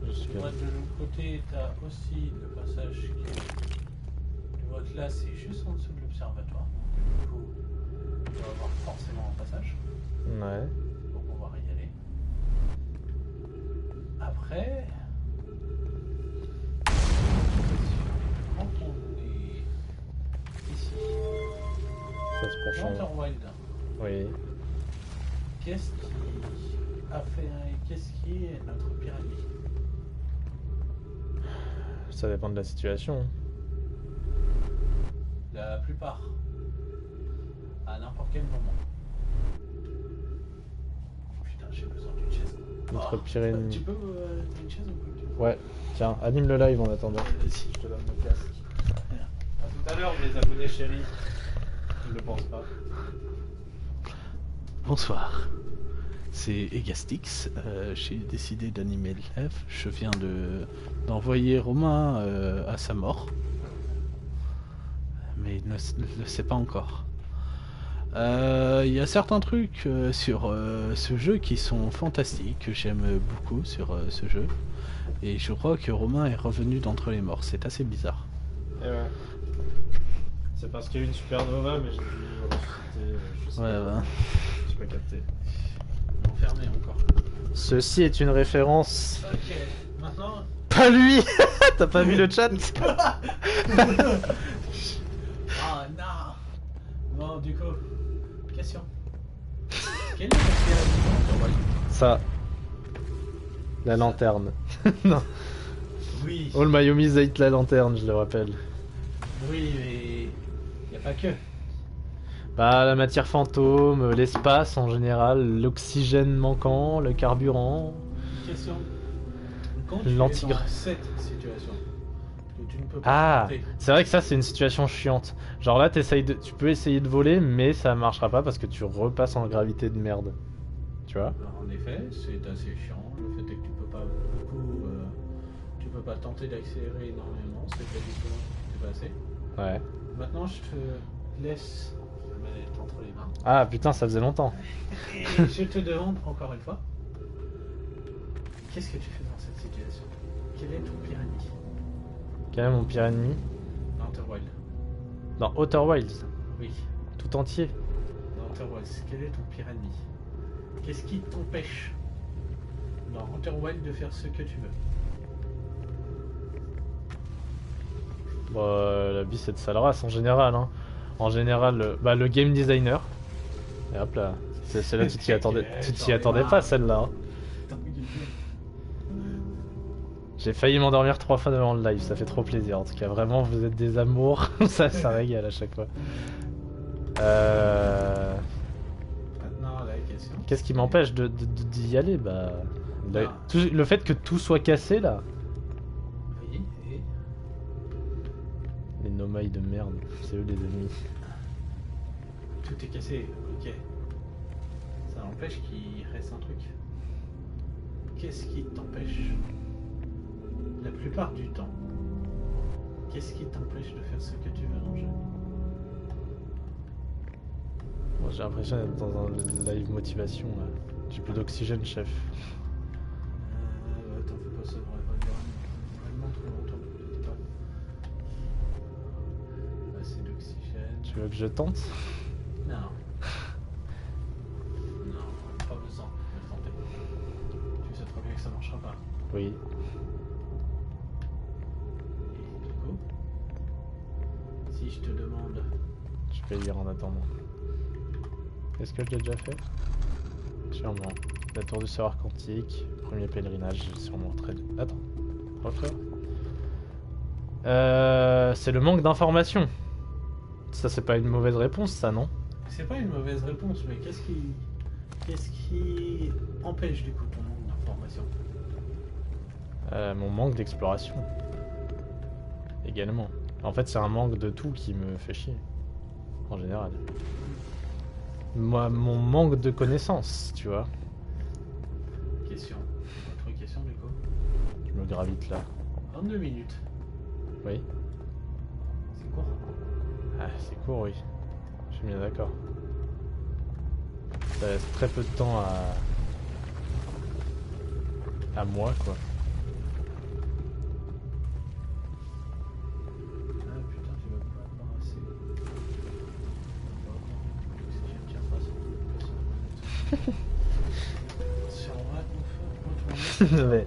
Jusque Tu vois, de l'autre côté, t'as aussi le passage qui est... Tu vois que là, c'est juste en dessous de l'observatoire. Donc, du coup, il doit y avoir forcément un passage Ouais. pour pouvoir y aller. Après... Quand on est ici, Ça se dans penche. Outer Wild, Oui. qu'est-ce qui est notre pyramide? Ça dépend de la situation. La plupart. À n'importe quel moment. Putain, j'ai besoin d'une chaise. Notre pyramide. Tu peux t'as une chaise ou pas? Ouais, tiens, anime le live en attendant. Si, je te donne le casque. À tout à l'heure, mes abonnés chéris. Je ne le pense pas. Bonsoir. C'est Egastix. J'ai décidé d'animer le live. Je viens d'envoyer Romain à sa mort. Mais il ne le sait pas encore. Il y a certains trucs sur ce jeu qui sont fantastiques, que j'aime beaucoup sur ce jeu. Et je crois que Romain est revenu d'entre les morts. C'est assez bizarre. Et ouais. C'est parce qu'il y a eu une supernova, mais j'ai dû ressusciter. Je sais pas. J'ai pas capté. Enfermé encore. Ceci est une référence. Ok, maintenant. Pas lui. T'as pas vu le chat? Ah non. Bon, du coup, question. Quelle est la Ça. La lanterne. Non. Oui. All My Homies hate la lanterne, je le rappelle. Oui, mais y a pas que. Bah, la matière fantôme, l'espace en général, l'oxygène manquant, le carburant. Question. Quand tu es L'antigre. dans cette situation, que tu ne peux pas Ah, tenter, c'est vrai que ça c'est une situation chiante. Genre là, tu peux essayer de voler, mais ça marchera pas parce que tu repasses en gravité de merde. Tu vois? alors, en effet, c'est assez chiant. Le fait est que tu peux pas beaucoup, tu peux pas tenter d'accélérer énormément. C'est pas du tout, c'est pas assez. Ouais. Maintenant, je te laisse la manette entre les mains. Ah putain, ça faisait longtemps. Et je te demande encore une fois, qu'est-ce que tu fais dans cette situation? Quel est ton pire ennemi Quel est mon pire ennemi? dans Outer Wilds? Dans Outer Wilds, Oui, tout entier. dans Outer Wilds, quel est ton pire ennemi? Qu'est-ce qui t'empêche dans Outer Wilds de faire ce que tu veux? Bon, la vie c'est de sale race en général. Hein. En général, le game designer. Et hop là. Celle-là, tu t'y attendais pas celle-là. Hein. J'ai failli m'endormir 3 fois devant le live, ça fait trop plaisir. En tout cas, vraiment, vous êtes des amours. ça régale à chaque fois. Maintenant, la question. Qu'est-ce qui m'empêche d'y aller? Bah, Ah. le fait que tout soit cassé là. Oui, et Les nomailles de merde, c'est eux les ennemis. tout est cassé, ok. Ça empêche qu'il reste un truc. Qu'est-ce qui t'empêche? La plupart du temps, qu'est-ce qui t'empêche de faire ce que tu veux dans le jeu? Bon, j'ai l'impression d'être dans un live motivation là. J'ai plus d'oxygène, chef. T'en fais pas, ça devrait pas durer vraiment trop longtemps. Peut-être pas. Assez d'oxygène. Tu veux que je tente? Non. Non, pas besoin de le tenter. Tu sais très bien que ça marchera pas. Oui. Et du coup, si je te demande, Je peux lire en attendant. Est-ce que je l'ai déjà fait? Sûrement. La tour du savoir quantique, premier pèlerinage, sûrement très... Attends, refais. C'est le manque d'informations. Ça c'est pas une mauvaise réponse ça, non? c'est pas une mauvaise réponse, mais qu'est-ce qui empêche du coup ton manque d'information? Mon manque d'exploration. Également. En fait c'est un manque de tout qui me fait chier. En général. Moi, mon manque de connaissances, tu vois. Question. Autre question du coup. Je me gravite là. 22 minutes. Oui. C'est court. Ah, c'est court, oui. Je suis bien d'accord. Ça laisse très peu de temps à moi, quoi. Ah putain, tu vas pas embrasser. L'oxygène tient pas sur la manette. Mais...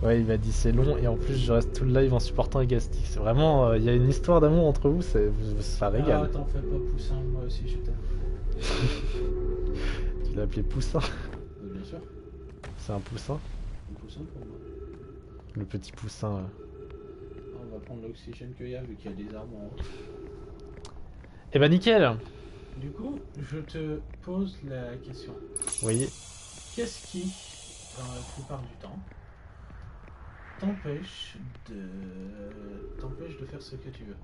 Ouais, il m'a dit c'est long et en plus je reste tout le live en supportant Egasti. C'est vraiment, il y a une histoire d'amour entre vous, ça régale. Ah, t'en fais pas, Poussin, moi aussi je t'aime. Tu l'as appelé Poussin? Bien sûr, C'est un poussin? un Poussin pour moi. Le petit poussin. On va prendre l'oxygène qu'il y a vu qu'il y a des arbres en haut. Eh ben nickel. Du coup, je te pose la question. Oui. Qu'est-ce qui, dans la plupart du temps, t'empêche de faire ce que tu veux?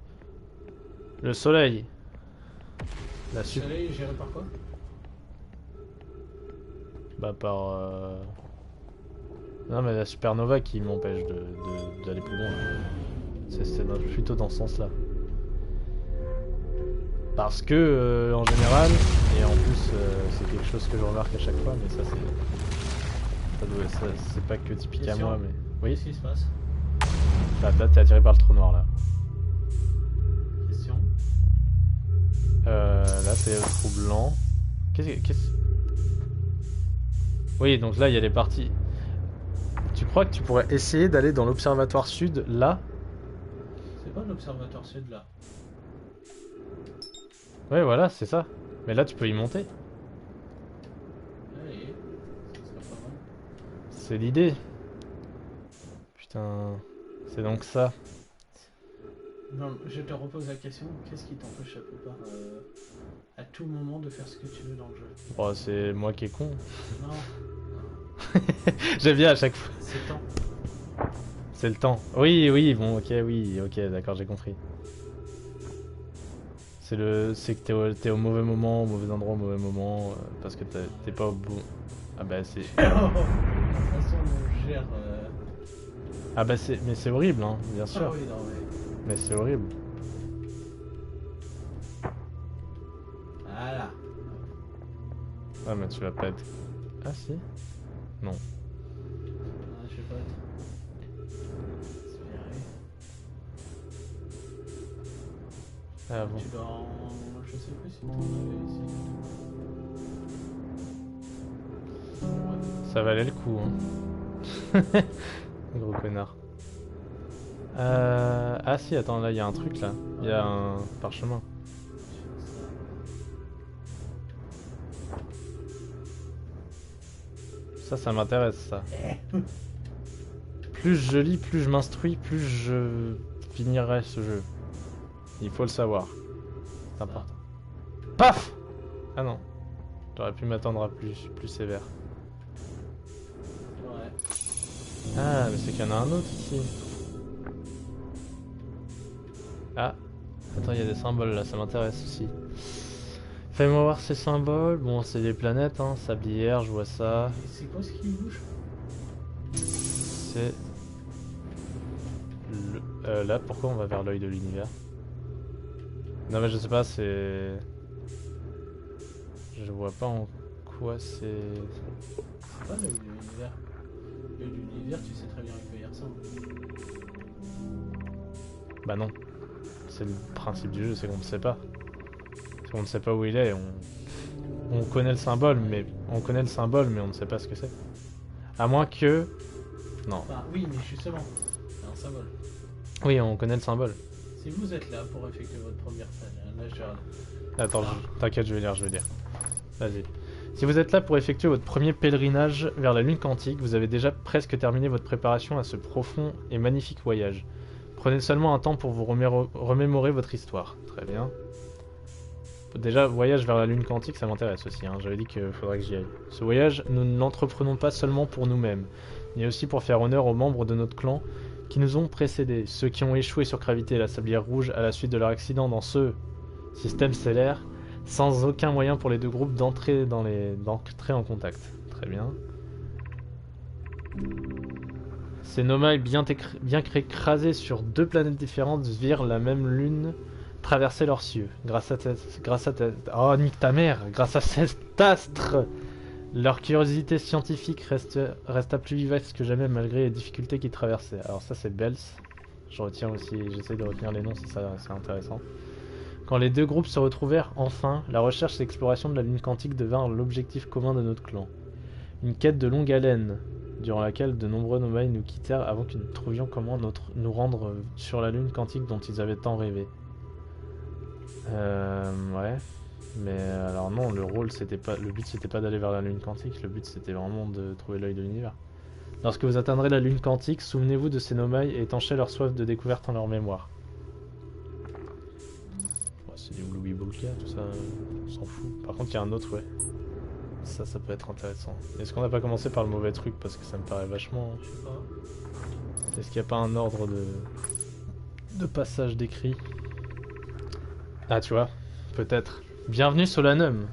Le soleil. Le soleil est géré par quoi? Bah par... Non mais la supernova qui m'empêche d'aller plus loin. C'est plutôt dans ce sens-là. Parce que, en général, et en plus c'est quelque chose que je remarque à chaque fois, mais ça c'est pas que typique à moi, mais... Oui. Qu'est-ce qui se passe? Là t'es attiré par le trou noir là. Question. Là c'est le trou blanc. Qu'est-ce... Oui, donc là il y a les parties. Tu crois que tu pourrais essayer d'aller dans l'observatoire sud là? C'est pas l'observatoire sud là. Ouais, voilà, c'est ça. Mais là tu peux y monter. Allez, ça serait pas mal. C'est l'idée. Putain, c'est donc ça. Non, je te repose la question, qu'est-ce qui t'empêche à plupart à tout moment de faire ce que tu veux dans le jeu? Oh, c'est moi qui est con. Non, J'aime bien à chaque fois. c'est le temps. C'est le temps. Oui, bon, ok, d'accord, j'ai compris. C'est que t'es au mauvais moment, au mauvais endroit, au mauvais moment, parce que t'es pas au bon... Ah bah c'est... La façon dont on gère... Ah bah c'est... Mais c'est horrible, hein, bien Ah sûr. oui, non mais... Mais c'est horrible. Voilà. Ah mais tu vas pas être... Ah si? Non. Ah, je sais pas. Espérer. Ah bon. Tu dois en... Je sais plus si tu en avais ici. Ouais. Ça valait le coup, hein. Gros connard. Ah si, attends, là il y a un truc là. Il y a un parchemin. Ça m'intéresse ça. Plus je lis, plus je m'instruis, plus je finirai ce jeu. Il faut le savoir. C'est important. Paf! Ah non. J'aurais pu m'attendre à plus sévère. Ouais. Ah, mais c'est qu'il y en a un autre ici. Ah. Attends, il y a des symboles là, ça m'intéresse aussi. Fais-moi voir ces symboles. Bon, c'est des planètes, hein. Sablière, je vois ça. Et c'est quoi ce qui bouge? C'est... là, pourquoi on va vers l'œil de l'univers? Non mais je sais pas, c'est... Je vois pas en quoi c'est... C'est pas l'œil de l'univers. L'œil de l'univers, tu sais très bien à quoi il ressemble. Bah non. C'est le principe du jeu, c'est qu'on ne sait pas. C'est qu'on ne sait pas où il est, on connaît le symbole, mais on ne sait pas ce que c'est. À moins que... Non. Enfin, oui, mais justement, c'est un symbole. Oui, on connaît le symbole. Si vous êtes là pour effectuer votre première tâche, là je regarde. Attends, t'inquiète, je vais lire. Vas-y. Si vous êtes là pour effectuer votre premier pèlerinage vers la Lune quantique, vous avez déjà presque terminé votre préparation à ce profond et magnifique voyage. Prenez seulement un temps pour vous remémorer votre histoire. Très bien. Déjà, voyage vers la Lune quantique, ça m'intéresse aussi, hein. J'avais dit qu'il faudrait que j'y aille. Ce voyage, nous ne l'entreprenons pas seulement pour nous-mêmes, mais aussi pour faire honneur aux membres de notre clan qui nous ont précédés, ceux qui ont échoué sur Gravité et la Sablière Rouge à la suite de leur accident dans ce système stellaire, sans aucun moyen pour les deux groupes d'entrer en contact. Très bien. Ces nomailles bien écrasés sur deux planètes différentes virent la même lune traverser leurs cieux. Grâce à cet astre, leur curiosité scientifique resta plus vivace que jamais malgré les difficultés qu'ils traversaient. Alors ça c'est Bells. Je retiens aussi, j'essaie de retenir les noms, c'est intéressant. Quand les deux groupes se retrouvèrent enfin, la recherche et l'exploration de la Lune quantique devinrent l'objectif commun de notre clan. Une quête de longue haleine, durant laquelle de nombreux nomailles nous quittèrent avant que nous trouvions comment nous rendre sur la Lune quantique dont ils avaient tant rêvé. Ouais. Mais alors non, le but c'était pas d'aller vers la Lune quantique, le but c'était vraiment de trouver l'œil de l'univers. Lorsque vous atteindrez la Lune quantique, souvenez-vous de ces nomailles et étanchez leur soif de découverte en leur mémoire. Ouais, c'est du Louis Bolka, tout ça, on s'en fout. Par contre, il y a un autre, ouais. Ça peut être intéressant. Est-ce qu'on n'a pas commencé par le mauvais truc parce que ça me paraît vachement... Je sais pas. Est-ce qu'il n'y a pas un ordre de passage décrit? Ah, tu vois, peut-être. Bienvenue Solanum.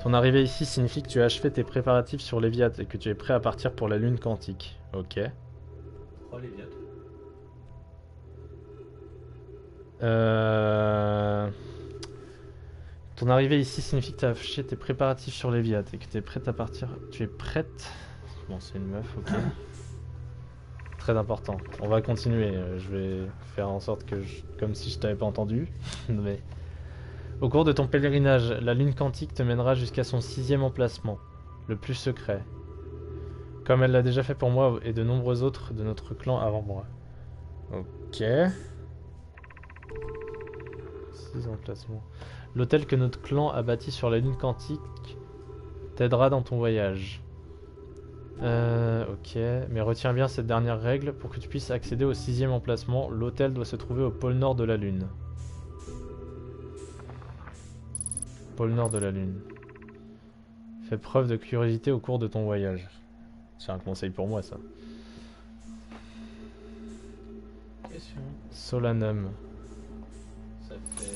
Ton arrivée ici signifie que tu as achevé tes préparatifs sur Léviat et que tu es prêt à partir pour la lune quantique. Ok. Oh, les biates. Ton arrivée ici signifie que tu as achevé tes préparatifs sur Léviat et que tu es prête à partir. Tu es prête. Bon, c'est une meuf, ok. Très important. On va continuer. Je vais faire en sorte que comme si je t'avais pas entendu. Mais au cours de ton pèlerinage, la lune quantique te mènera jusqu'à son 6e emplacement, le plus secret. Comme elle l'a déjà fait pour moi et de nombreux autres de notre clan avant moi. Ok. 6 emplacements. L'hôtel que notre clan a bâti sur la lune quantique t'aidera dans ton voyage. Ok, mais retiens bien cette dernière règle. Pour que tu puisses accéder au 6e emplacement, l'hôtel doit se trouver au pôle nord de la lune. Pôle nord de la lune. Fais preuve de curiosité au cours de ton voyage. C'est un conseil pour moi, ça. Question. Solanum. Ça fait...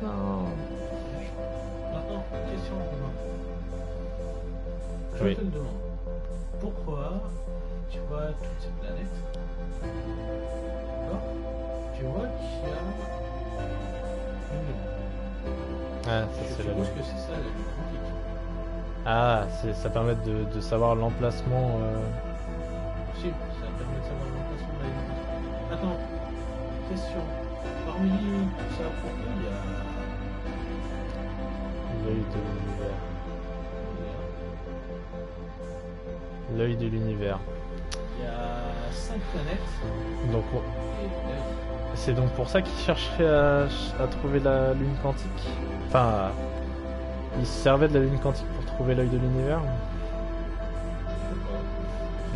Non. Maintenant, question. Je Oui. te le demande. Pourquoi tu vois toutes ces planètes? D'accord? Tu vois qu'il y a une lune. Ah, ça Je c'est la suppose lune. que c'est ça la lune quantique. Ah, ça permet de savoir l'emplacement. Possible, ça permet de savoir l'emplacement de la lune quantique. Attends, question. Parmi tout ça, pourquoi il y a... L'œil de l'univers. L'œil de l'univers. Il y a 5 planètes Donc, et 9. c'est donc pour ça qu'il chercherait à trouver la lune quantique. Enfin, il se servait de la lune quantique pour trouver l'œil de l'univers.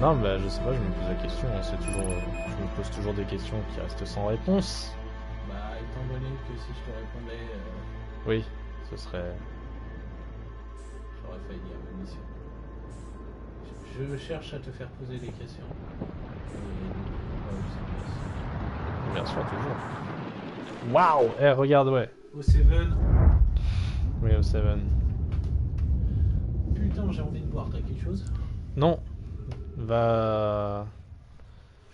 Non, bah je sais pas, je me pose la question. Hein, c'est toujours, je me pose toujours des questions qui restent sans réponse. Bah, étant donné que si je te répondais, Oui, ce serait. j'aurais failli dire ma mission. Je cherche à te faire poser des questions. Et... Bien sûr, toujours. Waouh! Eh, regarde, ouais. Au Seven, Oui, au 7. putain, j'ai envie de boire. T'as quelque chose? Non. Va.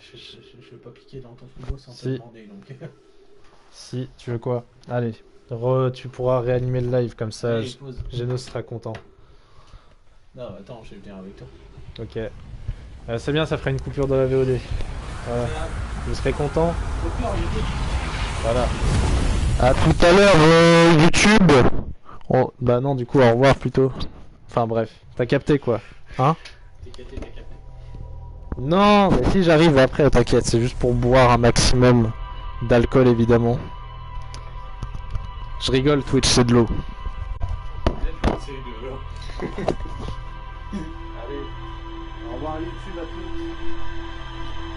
Je vais pas piquer dans ton frigo sans te Si. demander, donc. Si, tu veux quoi? Allez. Tu pourras réanimer le live comme ça. Allez, pause. Geno sera content. Non, attends, je vais venir avec toi. Ok. C'est bien, ça fera une coupure de la VOD. Voilà. Vous serez content? Voilà. À tout à l'heure, YouTube. Oh, bah non, du coup, au revoir plutôt. Enfin bref, t'as capté quoi? Hein? T'es capté, t'as capté. Non, mais si j'arrive après, t'inquiète, c'est juste pour boire un maximum d'alcool évidemment. Je rigole, Twitch, c'est de l'eau. C'est de... Allez, au revoir YouTube à tous.